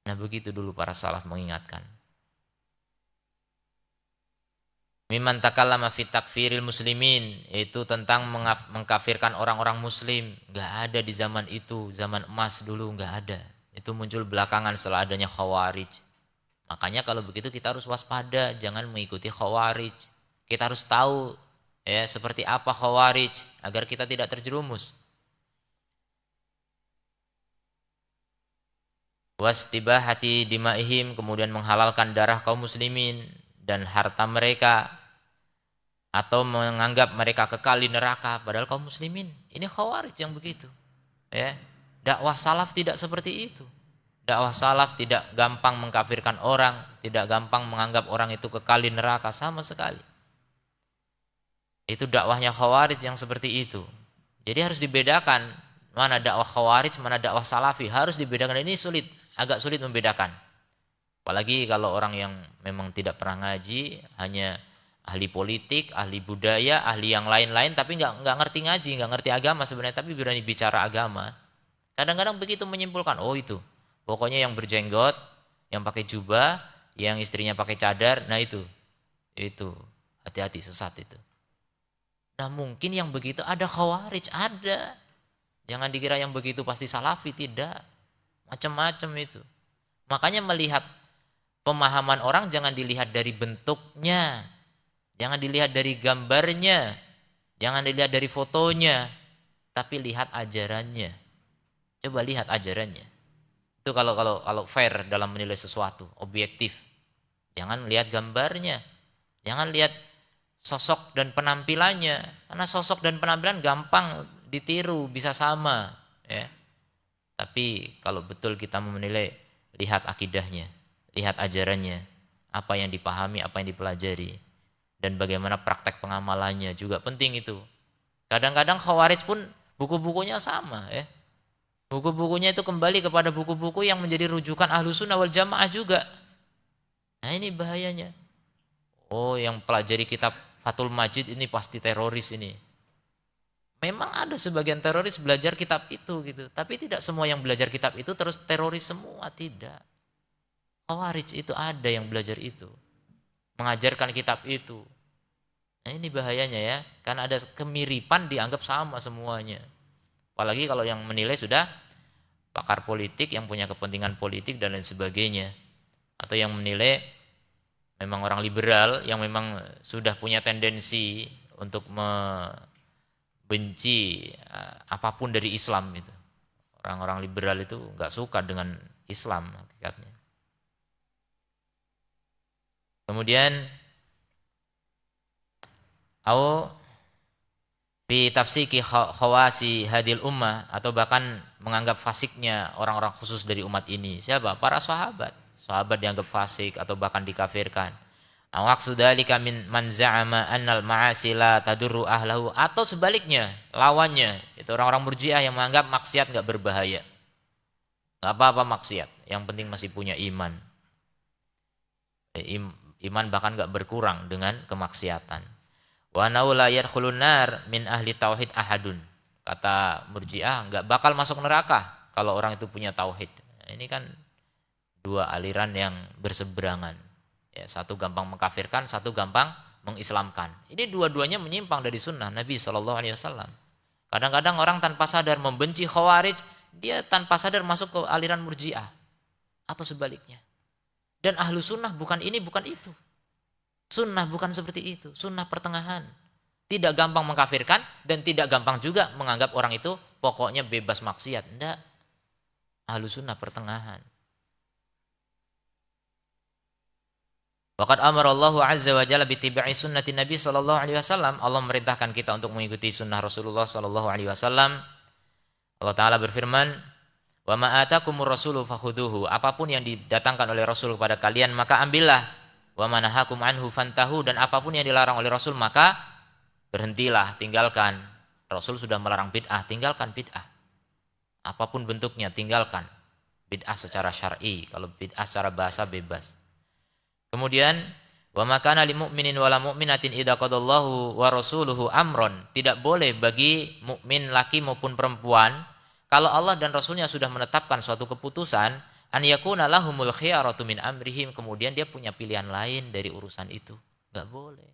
Nah, begitu dulu para salaf mengingatkan. Mimman takallama fi takfiril muslimin, yaitu tentang mengkafirkan orang-orang muslim. Gak ada di zaman itu, zaman emas dulu gak ada. Itu muncul belakangan setelah adanya khawarij. Makanya kalau begitu kita harus waspada, jangan mengikuti khawarij. Kita harus tahu ya seperti apa khawarij agar kita tidak terjerumus. Wastibahati dimaihim, kemudian menghalalkan darah kaum muslimin dan harta mereka, atau menganggap mereka kekal di neraka padahal kaum muslimin. Ini khawarij yang begitu. Ya. Dakwah salaf tidak seperti itu. Dakwah salaf tidak gampang mengkafirkan orang, tidak gampang menganggap orang itu kekal di neraka, sama sekali. Itu dakwahnya khawarij yang seperti itu. Jadi harus dibedakan mana dakwah khawarij, mana dakwah salafi, harus dibedakan. Ini sulit, agak sulit membedakan. Apalagi kalau orang yang memang tidak pernah ngaji, hanya ahli politik, ahli budaya, ahli yang lain-lain, tapi nggak ngerti ngaji, nggak ngerti agama sebenarnya, tapi berani bicara agama. Kadang-kadang begitu menyimpulkan, oh itu, pokoknya yang berjenggot, yang pakai jubah, yang istrinya pakai cadar, nah itu hati-hati sesat itu. Nah mungkin yang begitu ada khawarij, ada. Jangan dikira yang begitu pasti salafi, tidak. Macam-macam itu. Makanya melihat pemahaman orang jangan dilihat dari bentuknya, jangan dilihat dari gambarnya, jangan dilihat dari fotonya, tapi lihat ajarannya. Coba lihat ajarannya. Itu kalau fair dalam menilai sesuatu, objektif. Jangan lihat gambarnya, jangan lihat sosok dan penampilannya, karena sosok dan penampilan gampang ditiru, bisa sama, ya. Tapi kalau betul kita menilai, lihat akidahnya, lihat ajarannya, apa yang dipahami, apa yang dipelajari, dan bagaimana praktek pengamalannya juga penting itu. Kadang-kadang khawarij pun buku-bukunya sama, ya. Buku-bukunya itu kembali kepada buku-buku yang menjadi rujukan Ahlus Sunnah wal Jamaah juga. Nah ini bahayanya. Oh yang pelajari kitab Fathul Majid ini pasti teroris ini. Memang ada sebagian teroris belajar kitab itu gitu, tapi tidak semua yang belajar kitab itu terus teroris semua, tidak. Khawarij itu ada yang belajar itu, mengajarkan kitab itu. Nah ini bahayanya ya, karena ada kemiripan dianggap sama semuanya. Apalagi kalau yang menilai sudah pakar politik yang punya kepentingan politik dan lain sebagainya, atau yang menilai memang orang liberal yang memang sudah punya tendensi untuk benci apapun dari Islam itu. Orang-orang liberal itu nggak suka dengan Islam hakikatnya. Kemudian au fi tafsiki khawasi hadil ummah, atau bahkan menganggap fasiknya orang-orang khusus dari umat ini. Siapa? Para sahabat. Sahabat dianggap fasik atau bahkan dikafirkan. Awaqsu dzalika min man za'ama annal ma'asi la tadurru ahlahu, atau sebaliknya, lawannya, itu orang-orang Murji'ah yang menganggap maksiat enggak berbahaya. Enggak apa-apa maksiat, yang penting masih punya iman. Iman bahkan enggak berkurang dengan kemaksiatan. Wa nau la yadkhulun nar min ahli tauhid ahadun. Kata Murji'ah enggak bakal masuk neraka kalau orang itu punya tauhid. Ini kan dua aliran yang berseberangan. Ya, satu gampang mengkafirkan, satu gampang mengislamkan. Ini dua-duanya menyimpang dari sunnah Nabi SAW. Kadang-kadang orang tanpa sadar membenci khawarij, dia tanpa sadar masuk ke aliran Murji'ah. Atau sebaliknya. Dan ahlu sunnah bukan ini, bukan itu. Sunnah bukan seperti itu. Sunnah pertengahan. Tidak gampang mengkafirkan dan tidak gampang juga menganggap orang itu pokoknya bebas maksiat. Tidak. Ahlu sunnah pertengahan. Waqad amara Allahu azza wa jalla bi tibai sunnati Nabi sallallahu alaihi wasallam. Allah memerintahkan kita untuk mengikuti sunnah Rasulullah sallallahu alaihi wasallam. Allah taala berfirman, "Wa ma atakumur rasulu fakhuduhu." Apapun yang didatangkan oleh Rasul kepada kalian maka ambillah. Wa ma nahakum anhu fantahu, dan apapun yang dilarang oleh Rasul maka berhentilah, tinggalkan. Rasul sudah melarang bid'ah, tinggalkan bid'ah. Apapun bentuknya tinggalkan. Bid'ah secara syar'i, kalau bid'ah secara bahasa bebas. Kemudian wa makana lil mu'minin wala mu'minatin idza qadallahu wa rasuluhu amron, tidak boleh bagi mukmin laki maupun perempuan kalau Allah dan Rasulnya sudah menetapkan suatu keputusan, an yakuna lahumul khiyaratu min amrihim, kemudian dia punya pilihan lain dari urusan itu. Enggak boleh.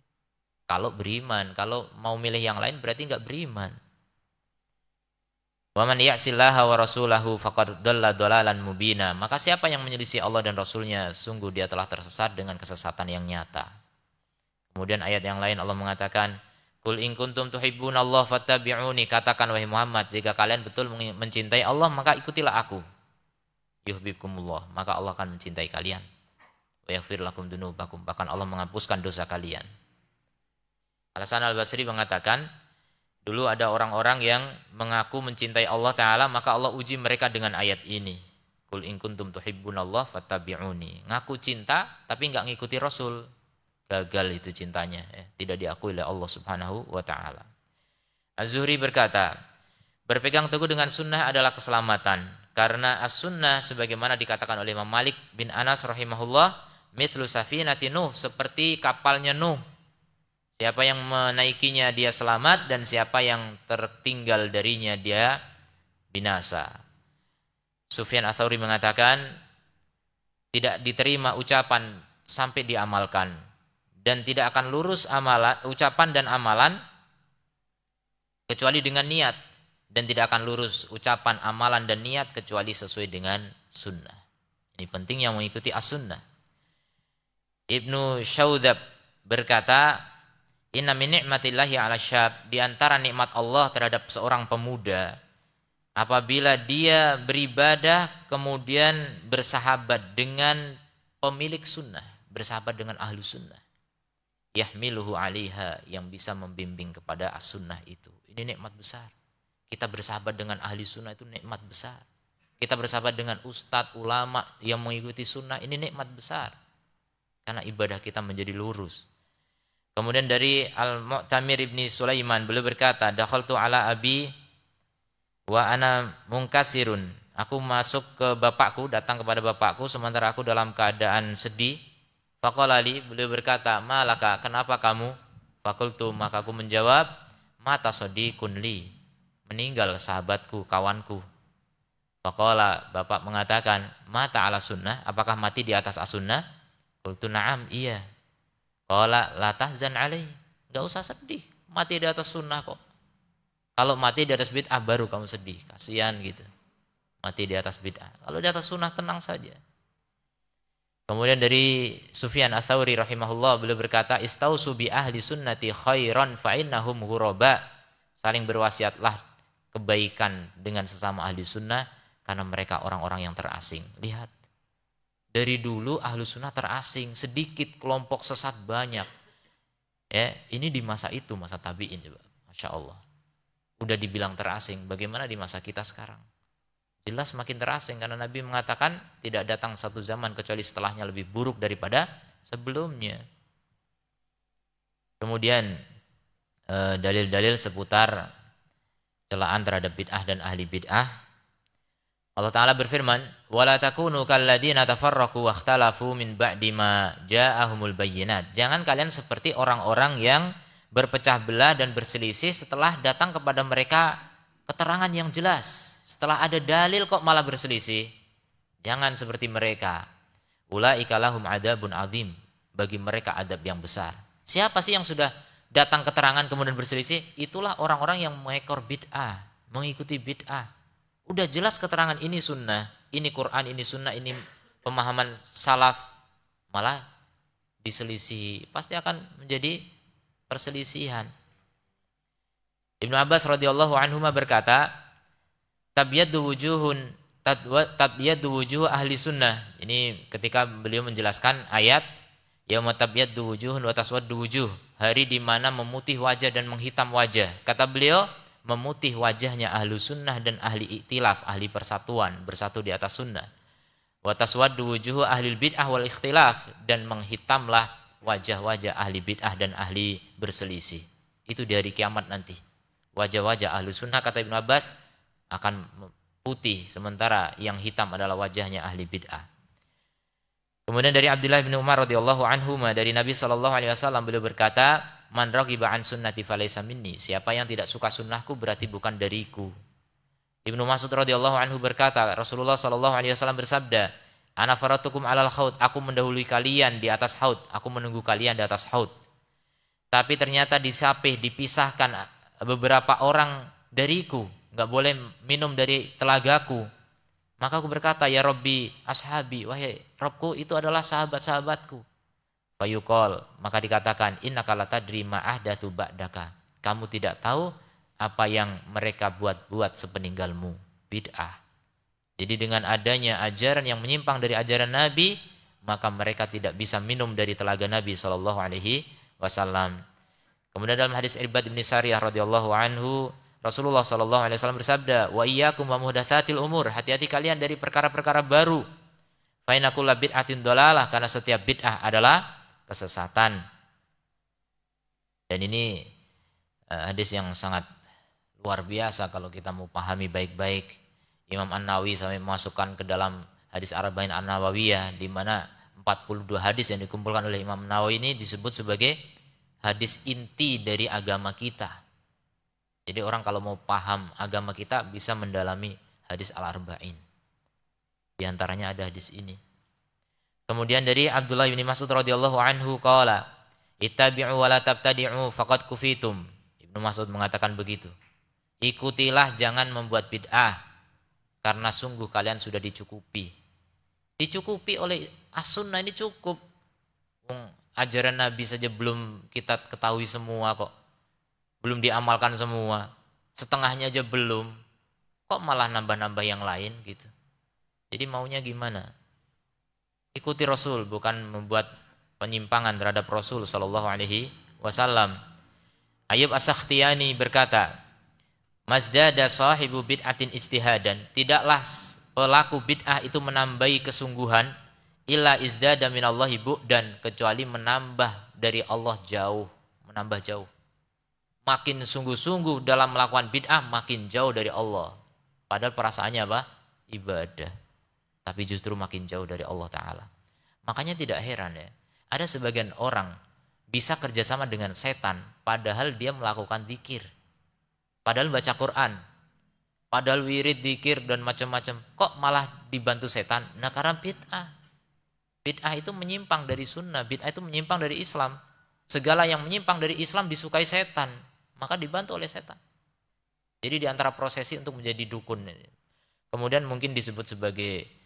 Kalau beriman, kalau mau milih yang lain berarti enggak beriman. Wa man ya'sillaha wa rasulahu faqad dhalla dhalalan mubina. Maka siapa yang menyelisih Allah dan Rasulnya, sungguh dia telah tersesat dengan kesesatan yang nyata. Kemudian ayat yang lain Allah mengatakan, Qul in kuntum tuhibbunallaha fattabi'uni, katakan wahai Muhammad, jika kalian betul mencintai Allah maka ikutilah aku. Yuhibbukumullah, maka Allah akan mencintai kalian. Wa yaghfir lakum dzunubakum, bahkan Allah menghapuskan dosa kalian. Al-Hasan Al-Basri mengatakan, dulu ada orang-orang yang mengaku mencintai Allah Ta'ala, maka Allah uji mereka dengan ayat ini. Qul in kuntum tuhibbunallaha fattabi'uni. Ngaku cinta tapi enggak ngikuti Rasul. Gagal itu cintanya, ya. Tidak diakui oleh Allah Subhanahu wa Ta'ala. Az-Zuhri berkata, berpegang teguh dengan sunnah adalah keselamatan. karena as-sunnah sebagaimana dikatakan oleh Imam Malik bin Anas rahimahullah, mithlu safinati Nuh, seperti kapalnya Nuh. Siapa yang menaikinya dia selamat, dan siapa yang tertinggal darinya dia binasa. Sufyan Ats-Tsauri mengatakan tidak diterima ucapan sampai diamalkan, dan tidak akan lurus amalan, ucapan dan amalan kecuali dengan niat, dan tidak akan lurus ucapan, amalan dan niat kecuali sesuai dengan sunnah. Ini penting yang mengikuti as-sunnah. Ibnu Syaudzab berkata, inna min ni'matillahi 'ala syab, di antara nikmat Allah terhadap seorang pemuda apabila dia beribadah kemudian bersahabat dengan pemilik sunnah, bersahabat dengan ahlu sunnah, yahmiluhu 'alaiha, yang bisa membimbing kepada as-sunnah itu. Ini nikmat besar. Kita bersahabat dengan ahli sunnah itu nikmat besar. Kita bersahabat dengan ustadz, ulama yang mengikuti sunnah, ini nikmat besar. Karena ibadah kita menjadi lurus. Kemudian dari Al-Mu'tamir ibni Sulaiman, beliau berkata, dakhaltu ala abi wa ana munkasirun. Aku masuk ke bapakku, datang kepada bapakku sementara aku dalam keadaan sedih. Faqala li, beliau berkata, malaka, kenapa kamu? Faqultu, maka aku menjawab, mata sadiqun li, meninggal sahabatku, kawanku. Faqala, bapak mengatakan, mata ala sunnah, apakah mati di atas as-sunnah? Qultu na'am, iya. Qala la tahzan alaih, enggak usah sedih, mati di atas sunnah kok. Kalau mati di atas bid'ah baru kamu sedih, kasihan gitu. Mati di atas bid'ah. Kalau di atas sunnah tenang saja. Kemudian dari Sufyan Ats-Tsauri rahimahullah, beliau berkata, istausu bi ahli sunnati khairan fa innahum ghuraba. Saling berwasiatlah kebaikan dengan sesama ahli sunnah karena mereka orang-orang yang terasing. Lihat, dari dulu ahli sunnah terasing, sedikit kelompok sesat banyak. Ya, ini di masa itu, masa tabi'in coba. Masya Allah. Udah dibilang terasing, bagaimana di masa kita sekarang? Jelas makin terasing karena Nabi mengatakan tidak datang satu zaman kecuali setelahnya lebih buruk daripada sebelumnya. Kemudian dalil-dalil seputar celaan terhadap bid'ah dan ahli bid'ah. Allah Ta'ala berfirman, وَلَا تَكُونُوا كَالَّذِينَ تَفَرَّقُوا وَاخْتَلَفُوا مِنْ بَعْدِ مَا جَاءَهُمُ الْبَيِّنَاتِ. Jangan kalian seperti orang-orang yang berpecah belah dan berselisih setelah datang kepada mereka keterangan yang jelas. Setelah ada dalil kok malah berselisih. Jangan seperti mereka. Ulaika lahum adzabun azim. Bagi mereka adab yang besar. Siapa sih yang sudah datang keterangan kemudian berselisih? Itulah orang-orang yang mengekor bid'ah, mengikuti bid'ah. Udah jelas keterangan ini sunnah, ini Quran, ini sunnah, ini pemahaman salaf, malah diselisih. Pasti akan menjadi perselisihan. Ibnu Abbas radhiyallahu anhuma berkata, tabyaddu wujuh ahli sunnah. Ini ketika beliau menjelaskan ayat yauma tabyaddu wujuhun wa taswaddu wujuh, hari di mana memutih wajah dan menghitam wajah. Kata beliau, memutih wajahnya ahli sunnah dan ahli iktilaf, ahli persatuan, bersatu di atas sunnah. Wa taswaddu wujuh ahli bid'ah wal ikhtilaf, dan menghitamlah wajah-wajah ahli bid'ah dan ahli berselisih. Itu di hari kiamat nanti. Wajah-wajah ahli sunnah, kata Ibnu Abbas, akan putih, sementara yang hitam adalah wajahnya ahli bid'ah. Kemudian dari Abdullah bin Umar radhiyallahu anhu, dari Nabi SAW, beliau berkata, man raghiba an sunnati falaysa minni, siapa yang tidak suka sunnahku berarti bukan dariku. Ibnu Mas'ud radhiyallahu anhu berkata, Rasulullah SAW bersabda, ana faratukum alal haud, aku mendahului kalian di atas haud, aku menunggu kalian di atas haud. Tapi ternyata disapih, dipisahkan beberapa orang dariku, nggak boleh minum dari telagaku. Maka aku berkata, ya Rabbi ashabi, wahai Rabbku, itu adalah sahabat-sahabatku. Fayuqal, maka dikatakan, innaka latadri ma ahdatsu ba'daka, kamu tidak tahu apa yang mereka buat-buat sepeninggalmu, bid'ah. Jadi dengan adanya ajaran yang menyimpang dari ajaran Nabi, maka mereka tidak bisa minum dari telaga Nabi SAW. Kemudian dalam hadis Irbad bin Sariyah radhiyallahu anhu, Rasulullah SAW bersabda, wa iyyakum wa muhdatsatil umur, hati-hati kalian dari perkara-perkara baru. Fa inna kulla bid'atin dhalalah, karena setiap bid'ah adalah kesesatan. Dan ini hadis yang sangat luar biasa kalau kita mau pahami baik-baik. Imam An-Nawawi sampai memasukkan ke dalam hadis Arba'in An-Nawawiyah, di mana 42 hadis yang dikumpulkan oleh Imam Nawawi ini disebut sebagai hadis inti dari agama kita. Jadi orang kalau mau paham agama kita bisa mendalami hadis Al-Arba'in. Di antaranya ada hadis ini. Kemudian dari Abdullah bin Mas'ud radhiyallahu anhu qala, "Ittabi'u wa la tabtadi'u faqad kufitum." Ibnu Mas'ud mengatakan begitu. Ikutilah, jangan membuat bid'ah, karena sungguh kalian sudah dicukupi. Dicukupi oleh as-sunnah, ini cukup. Ajaran Nabi saja belum kita ketahui semua kok. Belum diamalkan semua. Setengahnya aja belum. Kok malah nambah-nambah yang lain gitu. Jadi maunya gimana? Ikuti Rasul, bukan membuat penyimpangan terhadap Rasul sallallahu alaihi wasallam. Ayyub As-Sakhtiyani berkata, "Mazdada sahibu bid'atin ijtihadan." Tidaklah pelaku bid'ah itu menambahi kesungguhan, illa izdada minallahi bu'dan, kecuali menambah dari Allah jauh, menambah jauh. Makin sungguh-sungguh dalam melakukan bid'ah, makin jauh dari Allah. Padahal perasaannya apa? Ibadah. Tapi justru makin jauh dari Allah Ta'ala. Makanya tidak heran ya, ada sebagian orang bisa kerjasama dengan setan, padahal dia melakukan zikir, padahal baca Quran, padahal wirid, zikir, dan macam-macam. Kok malah dibantu setan? Nah, karena bid'ah. Bid'ah itu menyimpang dari sunnah, bid'ah itu menyimpang dari Islam. Segala yang menyimpang dari Islam disukai setan, maka dibantu oleh setan. Jadi di antara prosesi untuk menjadi dukun, kemudian mungkin disebut sebagai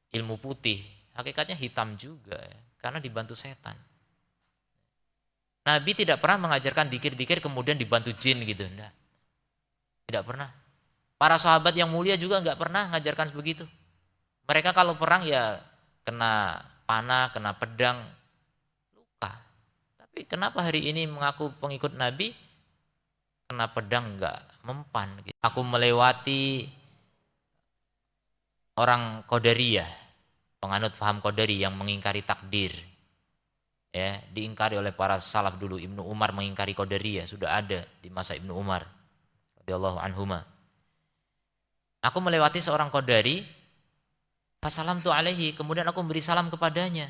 ilmu putih, hakikatnya hitam juga ya, karena dibantu setan. Nabi tidak pernah mengajarkan dikir-dikir kemudian dibantu jin gitu, enggak. Tidak pernah. Para sahabat yang mulia juga enggak pernah mengajarkan begitu. Mereka kalau perang ya kena panah, kena pedang, luka. Tapi kenapa hari ini mengaku pengikut Nabi kena pedang enggak mempan gitu. Aku melewati orang Qadariyah, penganut paham Qadari yang mengingkari takdir. Ya, diingkari oleh para salaf dulu. Ibnu Umar mengingkari Qadariyah, sudah ada di masa Ibnu Umar radhiyallahu anhuma. Aku melewati seorang Qadari, fasalamtu alaihi, kemudian aku memberi salam kepadanya.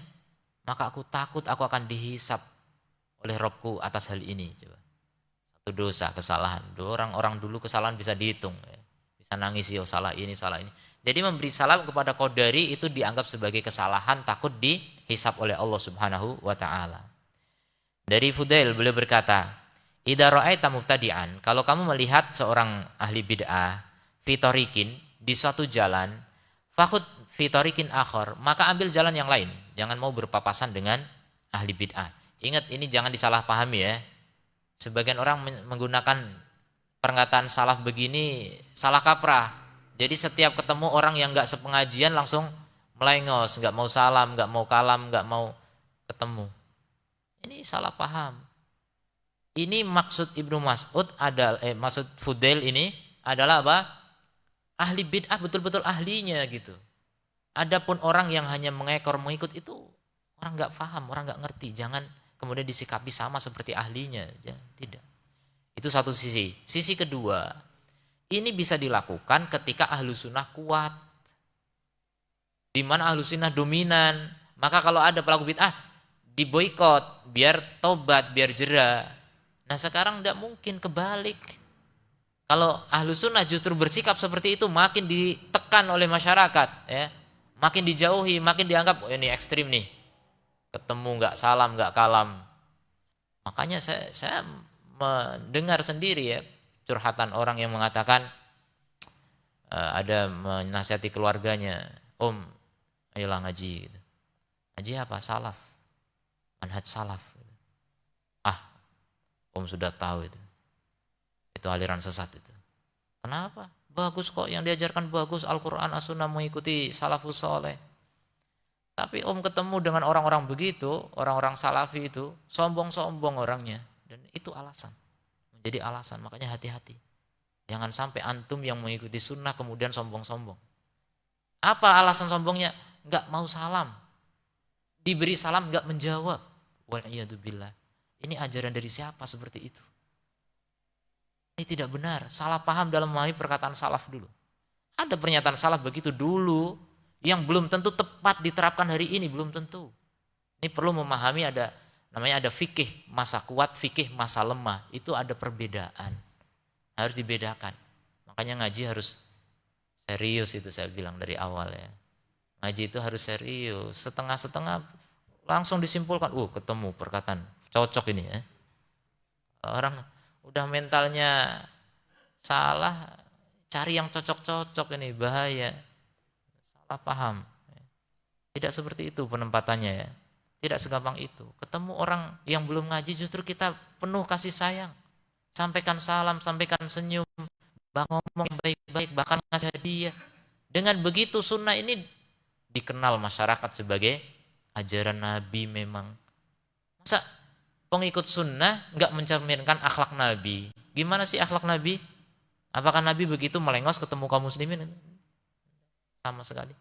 Maka aku takut aku akan dihisab oleh Robku atas hal ini. Coba. Satu dosa, kesalahan. Dulu orang-orang dulu kesalahan bisa dihitung, ya. Bisa nangis, ya salah ini, salah ini. Jadi memberi salam kepada Qadari itu dianggap sebagai kesalahan, takut dihisab oleh Allah Subhanahu wa taala. Dari Fudail beliau berkata, "Idza ra'aita mubtadi'an," kalau kamu melihat seorang ahli bid'ah fi tariqin, di suatu jalan, fakhud fi tariqin akhar, maka ambil jalan yang lain. Jangan mau berpapasan dengan ahli bid'ah. Ingat, ini jangan disalahpahami ya. Sebagian orang menggunakan perkataan salaf begini salah kaprah. Jadi setiap ketemu orang yang nggak sepengajian langsung melengos, nggak mau salam, nggak mau kalam, nggak mau ketemu. Ini salah paham. Ini maksud Ibnu Mas'ud adalah, maksud Fudail ini adalah apa? Ahli bid'ah betul-betul ahlinya gitu. Adapun orang yang hanya mengekor mengikut itu orang nggak paham, orang nggak ngerti. Jangan kemudian disikapi sama seperti ahlinya, tidak. Itu satu sisi. Sisi kedua, ini bisa dilakukan ketika ahlu sunnah kuat. Di mana ahlu sunnah dominan. Maka kalau ada pelaku bid'ah, diboikot, biar tobat, biar jera. Nah sekarang tidak mungkin, kebalik. Kalau ahlu sunnah justru bersikap seperti itu, makin ditekan oleh masyarakat. Ya. Makin dijauhi, makin dianggap, oh ini ekstrim nih. Ketemu nggak salam, nggak kalam. Makanya saya mendengar sendiri ya, curhatan orang yang mengatakan ada menasihati keluarganya, "Om, ayolah ngaji." Gitu. Ngaji apa? Salaf, manhaj salaf. Gitu. Ah, Om sudah tahu itu aliran sesat itu. Kenapa? Bagus kok, yang diajarkan bagus, Al-Quran, As-Sunnah, mengikuti salafus soleh. Tapi Om ketemu dengan orang-orang begitu, orang-orang salafi itu sombong-sombong orangnya, dan itu alasan. Jadi alasan, makanya hati-hati. Jangan sampai antum yang mengikuti sunnah kemudian sombong-sombong. Apa alasan sombongnya? Enggak mau salam. Diberi salam enggak menjawab. Wal'iyadzubillah. Ini ajaran dari siapa seperti itu? Ini tidak benar. Salah paham dalam memahami perkataan salaf dulu. Ada pernyataan salaf begitu dulu yang belum tentu tepat diterapkan hari ini, belum tentu. Ini perlu memahami ada fikih masa kuat, fikih masa lemah. Itu ada perbedaan. Harus dibedakan. Makanya ngaji harus serius, itu saya bilang dari awal ya. Ngaji itu harus serius. Setengah-setengah langsung disimpulkan. Ketemu perkataan cocok ini ya. Orang udah mentalnya salah, cari yang cocok-cocok, ini bahaya. Salah paham. Tidak seperti itu penempatannya ya. Tidak segampang itu. Ketemu orang yang belum ngaji justru kita penuh kasih sayang. Sampaikan salam, sampaikan senyum, ngomong baik-baik, bahkan ngasih hadiah. Dengan begitu sunnah ini dikenal masyarakat sebagai ajaran Nabi memang. Masa pengikut sunnah nggak mencerminkan akhlak Nabi? Gimana sih akhlak Nabi? Apakah Nabi begitu melengos ketemu kaum muslimin? Sama sekali.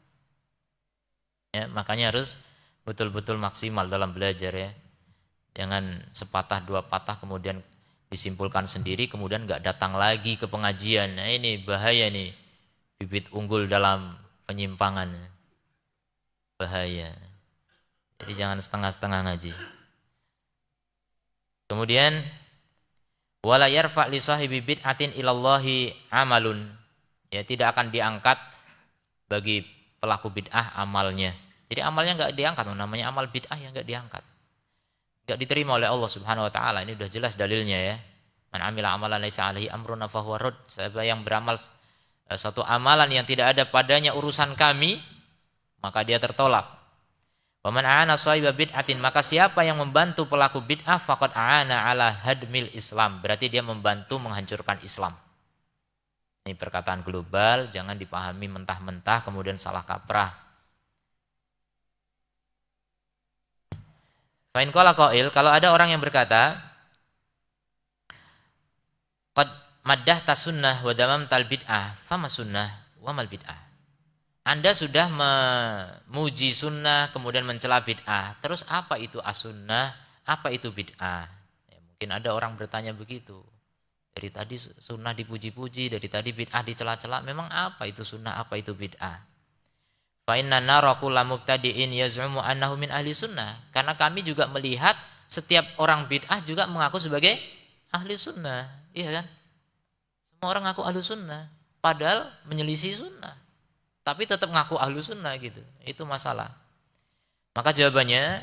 Ya, makanya harus betul-betul maksimal dalam belajar ya. Jangan sepatah dua patah kemudian disimpulkan sendiri kemudian nggak datang lagi ke pengajian. Nah ini bahaya nih, bibit unggul dalam penyimpangan. Bahaya. Jadi jangan setengah-setengah ngaji. Kemudian wala yarfa li sahibi bid'atin ilallahi amalun. Ya, tidak akan diangkat bagi pelaku bid'ah amalnya. Jadi amalnya enggak diangkat, namanya amal bid'ah yang enggak diangkat. Enggak diterima oleh Allah Subhanahu wa taala. Ini sudah jelas dalilnya ya. Man amila amalan laisa alaihi amruna fahuwa radd. Siapa yang beramal satu amalan yang tidak ada padanya urusan kami, maka dia tertolak. Wa man aana sahiba bid'atin, maka siapa yang membantu pelaku bid'ah faqad aana ala hadmil Islam, berarti dia membantu menghancurkan Islam. Ini perkataan global, jangan dipahami mentah-mentah kemudian salah kaprah. Fa in qala qail, kalau ada orang yang berkata qad maddahta sunnah wa damamtal bid'ah fama sunnah wa mal bid'ah. Anda sudah memuji sunnah kemudian mencela bid'ah. Terus apa itu as-sunnah? Apa itu bid'ah? Ya, mungkin ada orang bertanya begitu. Dari tadi sunnah dipuji-puji, dari tadi bid'ah dicela-cela. Memang apa itu sunnah? Apa itu bid'ah? Fa inna nara kulla mubtadi'in yaz'umu annahu min ahli sunnah. Karena kami juga melihat setiap orang bid'ah juga mengaku sebagai ahli sunnah. Iya kan? Semua orang ngaku ahli sunnah. Padahal menyelisih sunnah. Tapi tetap ngaku ahlu sunnah gitu. Itu masalah. Maka jawabannya,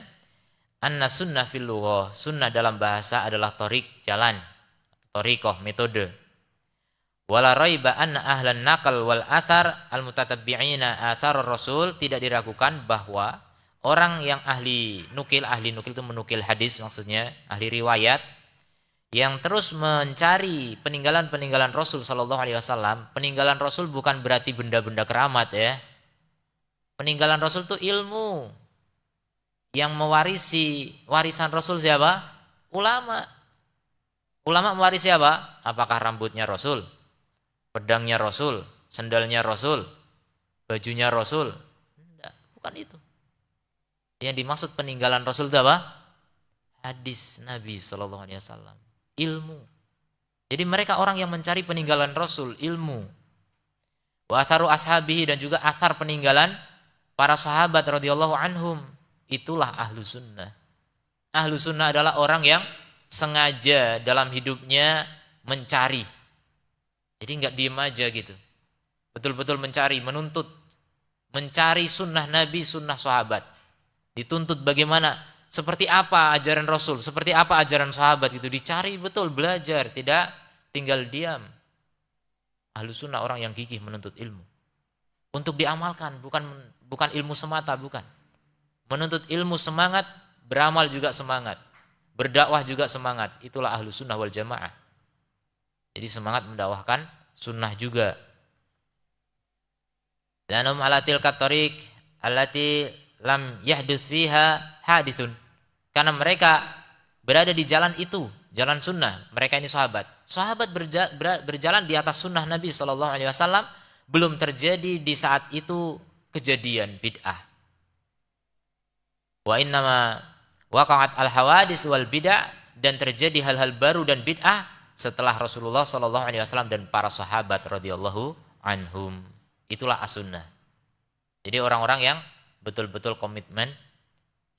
anna sunnah fil lughah, sunnah dalam bahasa adalah thoriq, jalan, thoriqah, metode. Wala raiba anna ahlan naqal wal athar al mutatabbi'ina athar rasul, tidak diragukan bahwa orang yang ahli nukil itu menukil hadis maksudnya, ahli riwayat, yang terus mencari peninggalan-peninggalan Rasul Sallallahu Alaihi Wasallam. Peninggalan Rasul bukan berarti benda-benda keramat ya. Peninggalan Rasul itu ilmu. Yang mewarisi warisan Rasul siapa? Ulama. Ulama mewarisi apa? Apakah rambutnya Rasul? Pedangnya Rasul? Sendalnya Rasul? Bajunya Rasul? Tidak, bukan itu. Yang dimaksud peninggalan Rasul itu apa? Hadis Nabi Sallallahu Alaihi Wasallam. Ilmu. Jadi mereka orang yang mencari peninggalan Rasul, ilmu. Wa atharu ashabihi, dan juga athar peninggalan para sahabat radhiyallahu anhum. Itulah ahlu sunnah. Ahlu sunnah adalah orang yang sengaja dalam hidupnya mencari. Jadi enggak diem aja gitu. Betul-betul mencari, menuntut. Mencari sunnah Nabi, sunnah sahabat. Dituntut bagaimana? Seperti apa ajaran Rasul, seperti apa ajaran sahabat, itu dicari betul, belajar, tidak tinggal diam. Ahlus sunnah orang yang gigih menuntut ilmu. Untuk diamalkan, bukan ilmu semata, bukan. Menuntut ilmu semangat, beramal juga semangat. Berdakwah juga semangat. Itulah ahlus sunnah wal jamaah. Jadi semangat mendakwahkan sunnah juga. Lanum ala tilka tariq allati lam yahdits fiha hadithun. Karena mereka berada di jalan itu, jalan sunnah. Mereka ini sahabat. Sahabat berjalan di atas sunnah Nabi SAW. Belum terjadi di saat itu kejadian bid'ah. Wa innama waqa'at al-hawadis wal bid'ah, dan terjadi hal-hal baru dan bid'ah setelah Rasulullah SAW dan para sahabat radhiyallahu anhum. Itulah as-sunnah. Jadi orang-orang yang betul-betul komitmen,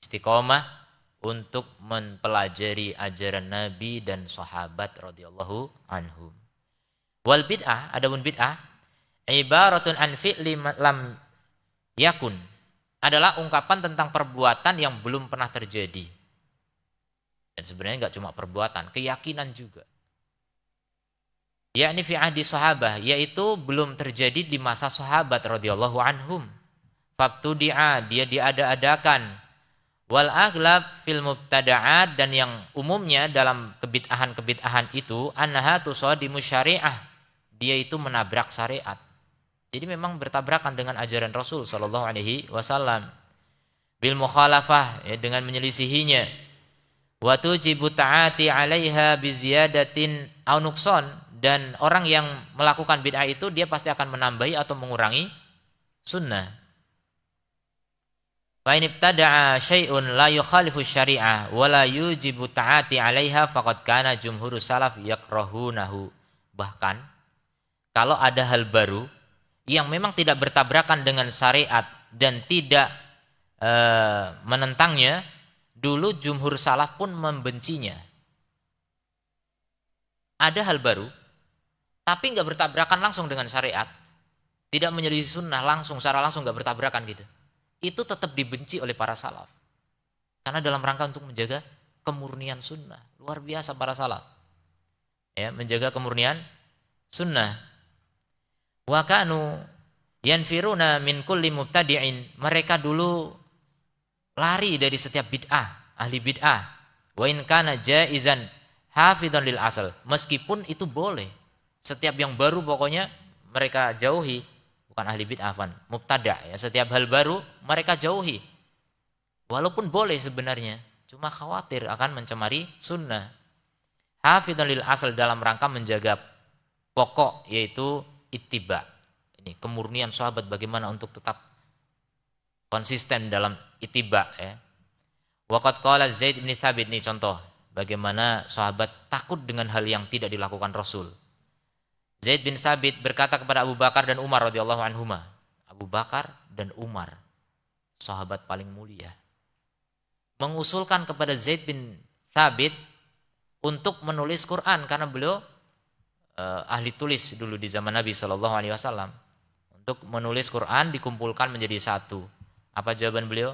istiqomah untuk mempelajari ajaran Nabi dan sahabat radhiyallahu anhum. Wal bid'ah, adapun bid'ah, ibaratun an fi'li lam yakun, adalah ungkapan tentang perbuatan yang belum pernah terjadi. Dan sebenarnya nggak cuma perbuatan, keyakinan juga. Yakni fi ahdi sahabah, yaitu belum terjadi di masa sahabat radhiyallahu anhum. Fabtudi'a, dia diada-adakan. Wal aghlab fil mubtada'at, dan yang umumnya dalam kebid'ahan-kebid'ahan itu annaha tusadimu syariah, dia itu menabrak syariat. Jadi memang bertabrakan dengan ajaran Rasul sallallahu alaihi wasallam. Bil mukhalafah, ya, dengan menyelisihinya. Wa tujibu ta'ati 'alaiha bi ziyadatin aw nuqsan, dan orang yang melakukan bid'ah itu dia pasti akan menambahi atau mengurangi sunnah. Fa in ibtada'a syai'un la yukhalifu syari'ah wa la yujibu ta'ati 'alaiha faqad kana jumhurus salaf yakrahunahu. Bahkan kalau ada hal baru yang memang tidak bertabrakan dengan syariat dan tidak menentangnya, dulu jumhur salaf pun membencinya. Ada hal baru tapi nggak bertabrakan langsung dengan syariat, tidak menyelisih sunnah langsung, secara langsung nggak bertabrakan gitu, itu tetap dibenci oleh para salaf. Karena dalam rangka untuk menjaga kemurnian sunnah. Luar biasa para salaf. Ya, menjaga kemurnian sunnah. Wa kanu yanfiruna min kulli mubtadi'in. Mereka dulu lari dari setiap bid'ah, ahli bid'ah. Wa in kana jaizan hafidhan lil asal. Meskipun itu boleh. Setiap yang baru pokoknya mereka jauhi. Bukan ahli bid'ah, mubtada', ya, setiap hal baru mereka jauhi. Walaupun boleh sebenarnya, cuma khawatir akan mencemari sunnah. Hafidhan lil asal, dalam rangka menjaga pokok, yaitu ittiba. Ini kemurnian sahabat, bagaimana untuk tetap konsisten dalam ittiba, ya. Waqad qala Zaid bin Thabit, ini contoh bagaimana sahabat takut dengan hal yang tidak dilakukan Rasul. Zaid bin Thabit berkata kepada Abu Bakar dan Umar radhiyallahu anhuma. Abu Bakar dan Umar, sahabat paling mulia, mengusulkan kepada Zaid bin Thabit untuk menulis Quran, karena beliau ahli tulis dulu di zaman Nabi sallallahu alaihi wasallam. Untuk menulis Quran, dikumpulkan menjadi satu. Apa jawaban beliau?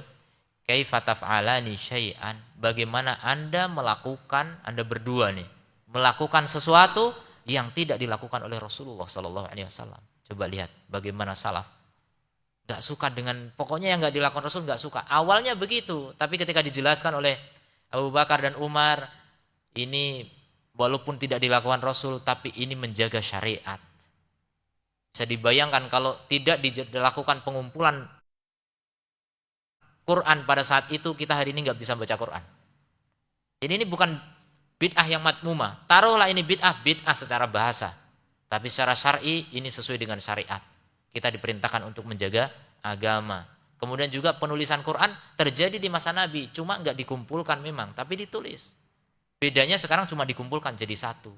Kaifa taf'alani syai'an? Bagaimana Anda melakukan, Anda berdua nih, melakukan sesuatu yang tidak dilakukan oleh Rasulullah sallallahu alaihi wasallam. Coba lihat bagaimana salaf. Gak suka dengan, pokoknya yang gak dilakukan Rasul gak suka. Awalnya begitu, tapi ketika dijelaskan oleh Abu Bakar dan Umar, ini walaupun tidak dilakukan Rasul, tapi ini menjaga syariat. Bisa dibayangkan kalau tidak dilakukan pengumpulan Quran pada saat itu, kita hari ini gak bisa baca Quran. Ini bukan bid'ah yang matmumah. Taruhlah ini bid'ah secara bahasa. Tapi secara syar'i ini sesuai dengan syariat. Kita diperintahkan untuk menjaga agama. Kemudian juga penulisan Quran terjadi di masa Nabi. Cuma nggak dikumpulkan memang, tapi ditulis. Bedanya sekarang cuma dikumpulkan jadi satu.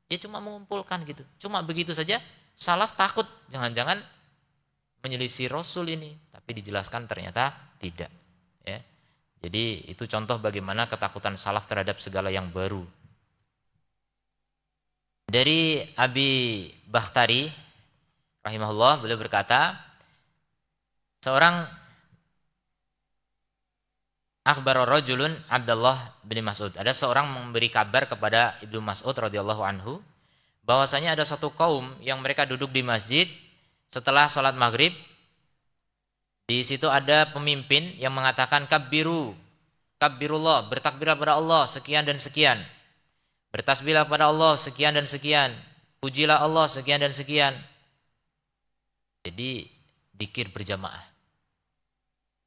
Ya cuma mengumpulkan gitu. Cuma begitu saja, salaf takut. Jangan-jangan menyelisih Rasul ini. Tapi dijelaskan ternyata tidak. Ya. Jadi itu contoh bagaimana ketakutan salaf terhadap segala yang baru. Dari Abi Bakhtari rahimahullah, beliau berkata, seorang akhbara rajulun Abdullah bin Mas'ud. Ada seorang memberi kabar kepada Ibnu Mas'ud radhiyallahu anhu bahwasanya ada satu kaum yang mereka duduk di masjid setelah sholat maghrib. Di situ ada pemimpin yang mengatakan kabbirullah, bertakbirlah pada Allah sekian dan sekian. Bertasbihlah pada Allah sekian dan sekian. Pujilah Allah sekian dan sekian. Jadi dzikir berjamaah.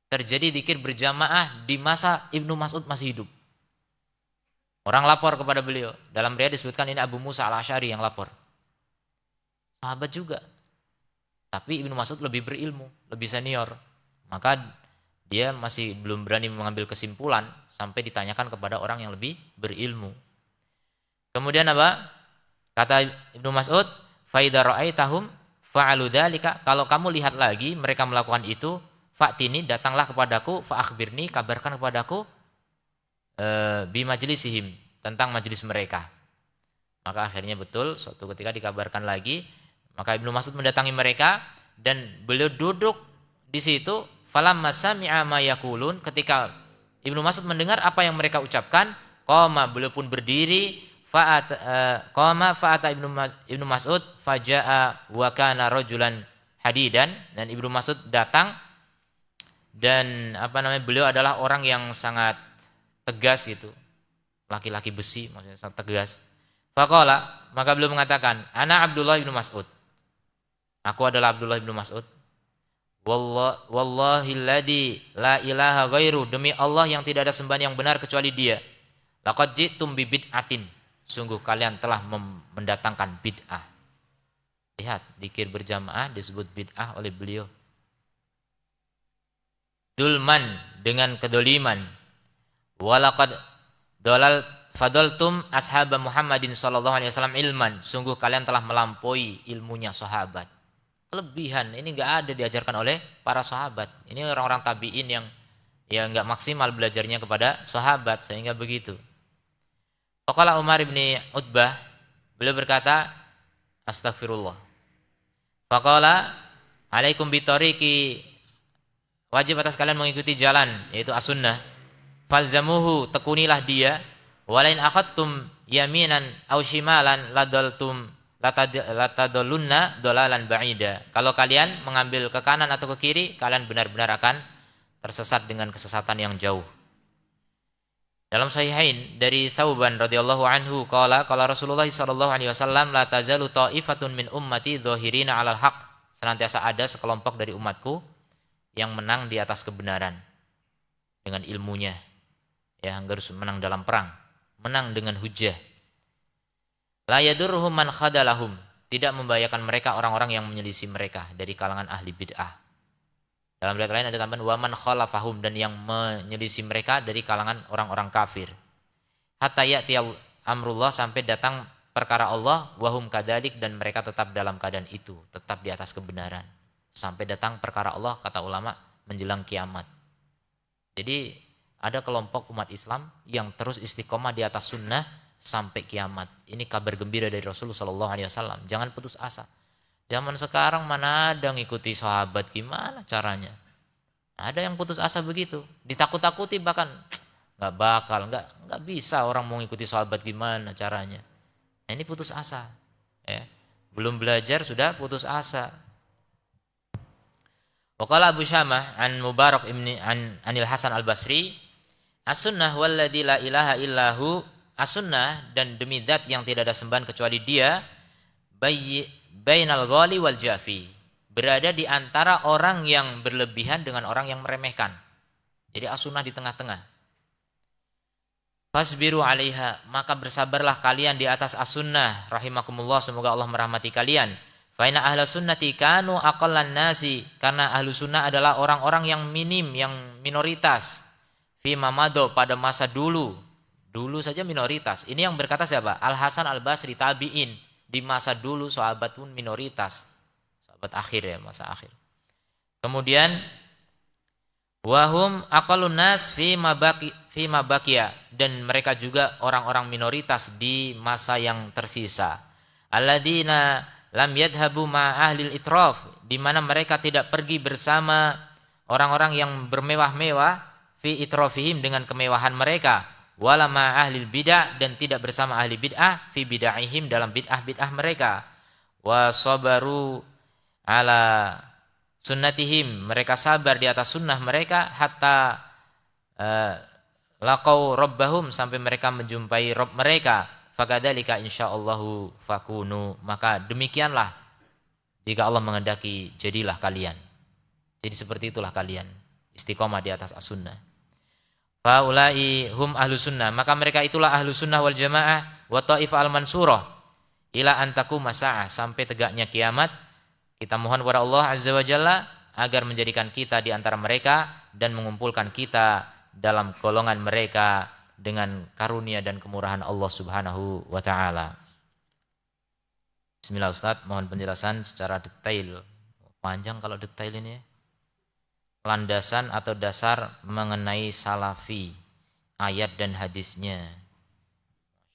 Terjadi dzikir berjamaah di masa Ibnu Mas'ud masih hidup. Orang lapor kepada beliau. Dalam riwayat disebutkan ini Abu Musa al-Asy'ari yang lapor. Sahabat juga. Tapi Ibnu Mas'ud lebih berilmu, lebih senior. Maka dia masih belum berani mengambil kesimpulan sampai ditanyakan kepada orang yang lebih berilmu. Kemudian apa? Kata Ibnu Mas'ud, fa idza ra'aitahum fa'alu dzalika, kalau kamu lihat lagi mereka melakukan itu, fa'tini, datanglah kepadaku, fa'akhbirni, kabarkan kepadaku bi majlisihim, tentang majelis mereka. Maka akhirnya betul suatu ketika dikabarkan lagi, maka Ibnu Mas'ud mendatangi mereka dan beliau duduk di situ. Falamma sami'a ma yaqulun, ketika Ibnu Mas'ud mendengar apa yang mereka ucapkan, qama, beliau pun berdiri, fa'ata Ibnu Mas'ud faja'a wa kana rajulan hadidan, dan Ibnu Mas'ud datang dan beliau adalah orang yang sangat tegas gitu. Laki-laki besi, maksudnya sangat tegas. Faqala, maka beliau mengatakan, ana Abdullah bin Mas'ud. Aku adalah Abdullah bin Mas'ud. Wallahilladzi la ilaha ghairu, demi Allah yang tidak ada sembahan yang benar kecuali Dia. Laqad ji'tum bi bid'atin, sungguh kalian telah mendatangkan bid'ah. Lihat, dzikir berjamaah disebut bid'ah oleh beliau. Dulman, dengan kedoliman. Walaqad dolal fadaltum ashab Muhammadin sallallahu alaihi wasallam ilman, sungguh kalian telah melampaui ilmunya sahabat. Kelebihan ini enggak ada diajarkan oleh para sahabat. Ini orang-orang tabi'in yang enggak maksimal belajarnya kepada sahabat sehingga begitu. Faqala Umar bin Utbah, beliau berkata, astagfirullah. Faqala alaikum bitariqi, wajib atas kalian mengikuti jalan yaitu as-sunnah. Falzamuhu, tekunilah dia. Walain akhadtum yaminan aw shimalan latadallunna dolalan ba'ida. Kalau kalian mengambil ke kanan atau ke kiri, kalian benar-benar akan tersesat dengan kesesatan yang jauh. Dalam Sahihain dari Thauban radhiyallahu anhu qala Rasulullah sallallahu alaihi wasallam, la tazalu ta'ifatun min ummati dhahirina 'alal haqq, senantiasa ada sekelompok dari umatku yang menang di atas kebenaran dengan ilmunya. Ya, harus menang dalam perang, menang dengan hujjah. La yadurruhum man khadalahum, tidak membahayakan mereka orang-orang yang menyelisih mereka dari kalangan ahli bid'ah. Dalam riwayat lain ada tambahan wa man khalafahum, dan yang menyelisih mereka dari kalangan orang-orang kafir. Hatta ya'ti amrullah, sampai datang perkara Allah, wahum kadalik, dan mereka tetap dalam keadaan itu, tetap di atas kebenaran. Sampai datang perkara Allah, kata ulama, menjelang kiamat. Jadi ada kelompok umat Islam yang terus istiqomah di atas sunnah sampai kiamat. Ini kabar gembira dari Rasulullah SAW. Jangan putus asa. Zaman sekarang mana ada ngikuti sahabat, gimana caranya? Ada yang putus asa begitu, ditakut-takuti bahkan nggak bisa orang mau ngikuti sahabat, gimana caranya? Nah, ini putus asa. Ya. Belum belajar sudah putus asa. Waqala Abu Syamah an Mubarak anil Hasan al-Basri, as-sunnah walladzi la ilaha illahu, as-sunnah, dan demi zat yang tidak ada sembahan kecuali Dia, bainal ghali wal jafi, berada di antara orang yang berlebihan dengan orang yang meremehkan. Jadi as-sunnah di tengah-tengah. Fasbiru 'alaiha, maka bersabarlah kalian di atas as-sunnah rahimakumullah, semoga Allah merahmati kalian. Fa inna ahlus sunnati kanu aqallan nasi, karena ahlu sunnah adalah orang-orang yang minim, yang minoritas. Fi mamado, pada masa dulu saja minoritas. Ini yang berkata siapa? Al Hasan al Basri, tabiin. Di masa dulu sahabat pun minoritas, sahabat akhir ya, masa akhir. Kemudian wahum aqallun nas fi mabaqiya, dan mereka juga orang-orang minoritas di masa yang tersisa. Alladzina lam yadhabu ma ahlil itraf, di mana mereka tidak pergi bersama orang-orang yang bermewah-mewah, fi itrafihim, dengan kemewahan mereka, wala ma ahlil bid'ah, dan tidak bersama ahli bid'ah, fi bid'ahihim, dalam bid'ah mereka, wa sabaru ala sunnatihim, mereka sabar di atas sunnah mereka, hatta laqau rabbahum, sampai mereka menjumpai Rabb mereka. Fakadzalika insyaallahu fakunu, maka demikianlah jika Allah menghendaki jadilah kalian. Jadi seperti itulah kalian, istiqomah di atas as-sunnah. Faulai hum ahlu sunnah, maka mereka itulah ahlu sunnah wal jamaah wa ta'ifah al-mansurah ila antaku masa'ah, sampai tegaknya kiamat. Kita mohon kepada Allah Azza wa Jalla agar menjadikan kita di antara mereka dan mengumpulkan kita dalam golongan mereka dengan karunia dan kemurahan Allah Subhanahu wa ta'ala. Bismillah Ustadz, mohon penjelasan secara detail. Panjang kalau detail ini ya. Landasan atau dasar mengenai salafi, ayat dan hadisnya.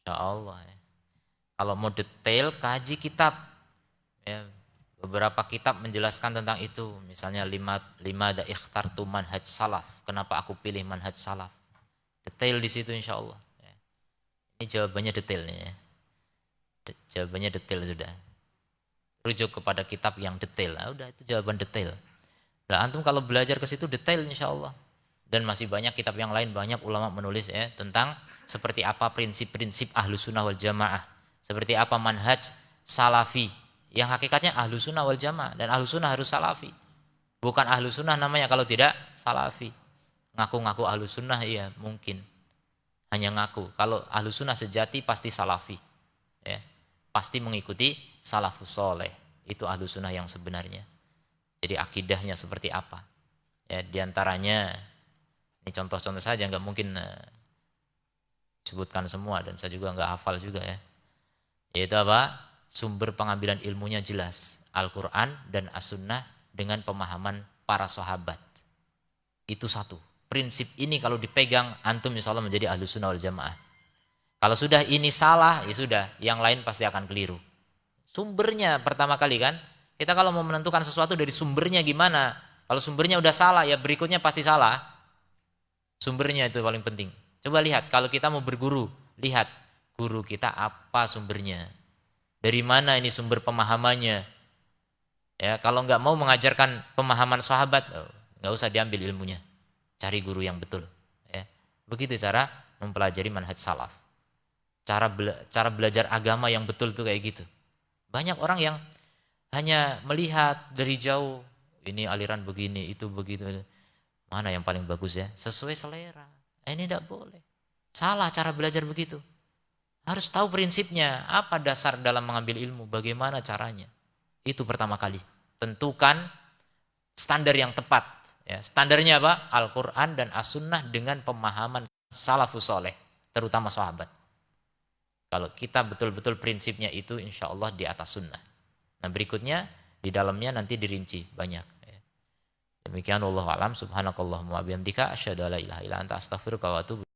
Insya Allah ya. Kalau mau detail, kaji kitab. Ya, beberapa kitab menjelaskan tentang itu. Misalnya lima da ikhtartu manhaj salaf. Kenapa aku pilih manhaj salaf? Detail di situ insya Allah. Ya. Ini jawabannya detail nih ya. Jawabannya detail sudah. Rujuk kepada kitab yang detail. Nah, udah itu jawaban detail. Nah, antum kalau belajar ke situ detail insya Allah. Dan masih banyak kitab yang lain, banyak ulama menulis ya tentang seperti apa prinsip-prinsip ahlu sunnah wal jamaah. Seperti apa manhaj salafi. Yang hakikatnya ahlu sunnah wal jamaah. Dan ahlu sunnah harus salafi. Bukan ahlu sunnah namanya kalau tidak salafi. Ngaku-ngaku ahlu sunnah iya mungkin. Hanya ngaku. Kalau ahlu sunnah sejati pasti salafi. Ya. Pasti mengikuti salafus soleh. Itu ahlu sunnah yang sebenarnya. Jadi akidahnya seperti apa. Ya, diantaranya, ini contoh-contoh saja, nggak mungkin sebutkan semua dan saya juga nggak hafal juga ya. Yaitu apa? Sumber pengambilan ilmunya jelas. Al-Quran dan As-Sunnah dengan pemahaman para sahabat. Itu satu. Prinsip ini kalau dipegang, antum insya Allah menjadi ahlu sunnah wal jamaah. Kalau sudah ini salah, ya sudah, yang lain pasti akan keliru. Sumbernya pertama kali kan, kita kalau mau menentukan sesuatu dari sumbernya gimana, kalau sumbernya udah salah, ya berikutnya pasti salah. Sumbernya itu paling penting. Coba lihat, kalau kita mau berguru, lihat guru kita apa sumbernya. Dari mana ini sumber pemahamannya. Ya, kalau nggak mau mengajarkan pemahaman sahabat, nggak usah diambil ilmunya. Cari guru yang betul. Ya. Begitu cara mempelajari manhaj salaf. Cara belajar agama yang betul tuh kayak gitu. Banyak orang yang hanya melihat dari jauh, ini aliran begini, itu begitu. Mana yang paling bagus ya? Sesuai selera. Ini tidak boleh. Salah cara belajar begitu. Harus tahu prinsipnya, apa dasar dalam mengambil ilmu, bagaimana caranya. Itu pertama kali. Tentukan standar yang tepat. Ya, standarnya apa? Al-Quran dan As-Sunnah dengan pemahaman salafus soleh, terutama sahabat. Kalau kita betul-betul prinsipnya itu, insya Allah di atas sunnah. Nah berikutnya, di dalamnya nanti dirinci banyak. Demikian wallahu a'lam, subhanakallahumma wa bihamdika asyhadu an la ilaha illa anta astaghfiruka wa atubu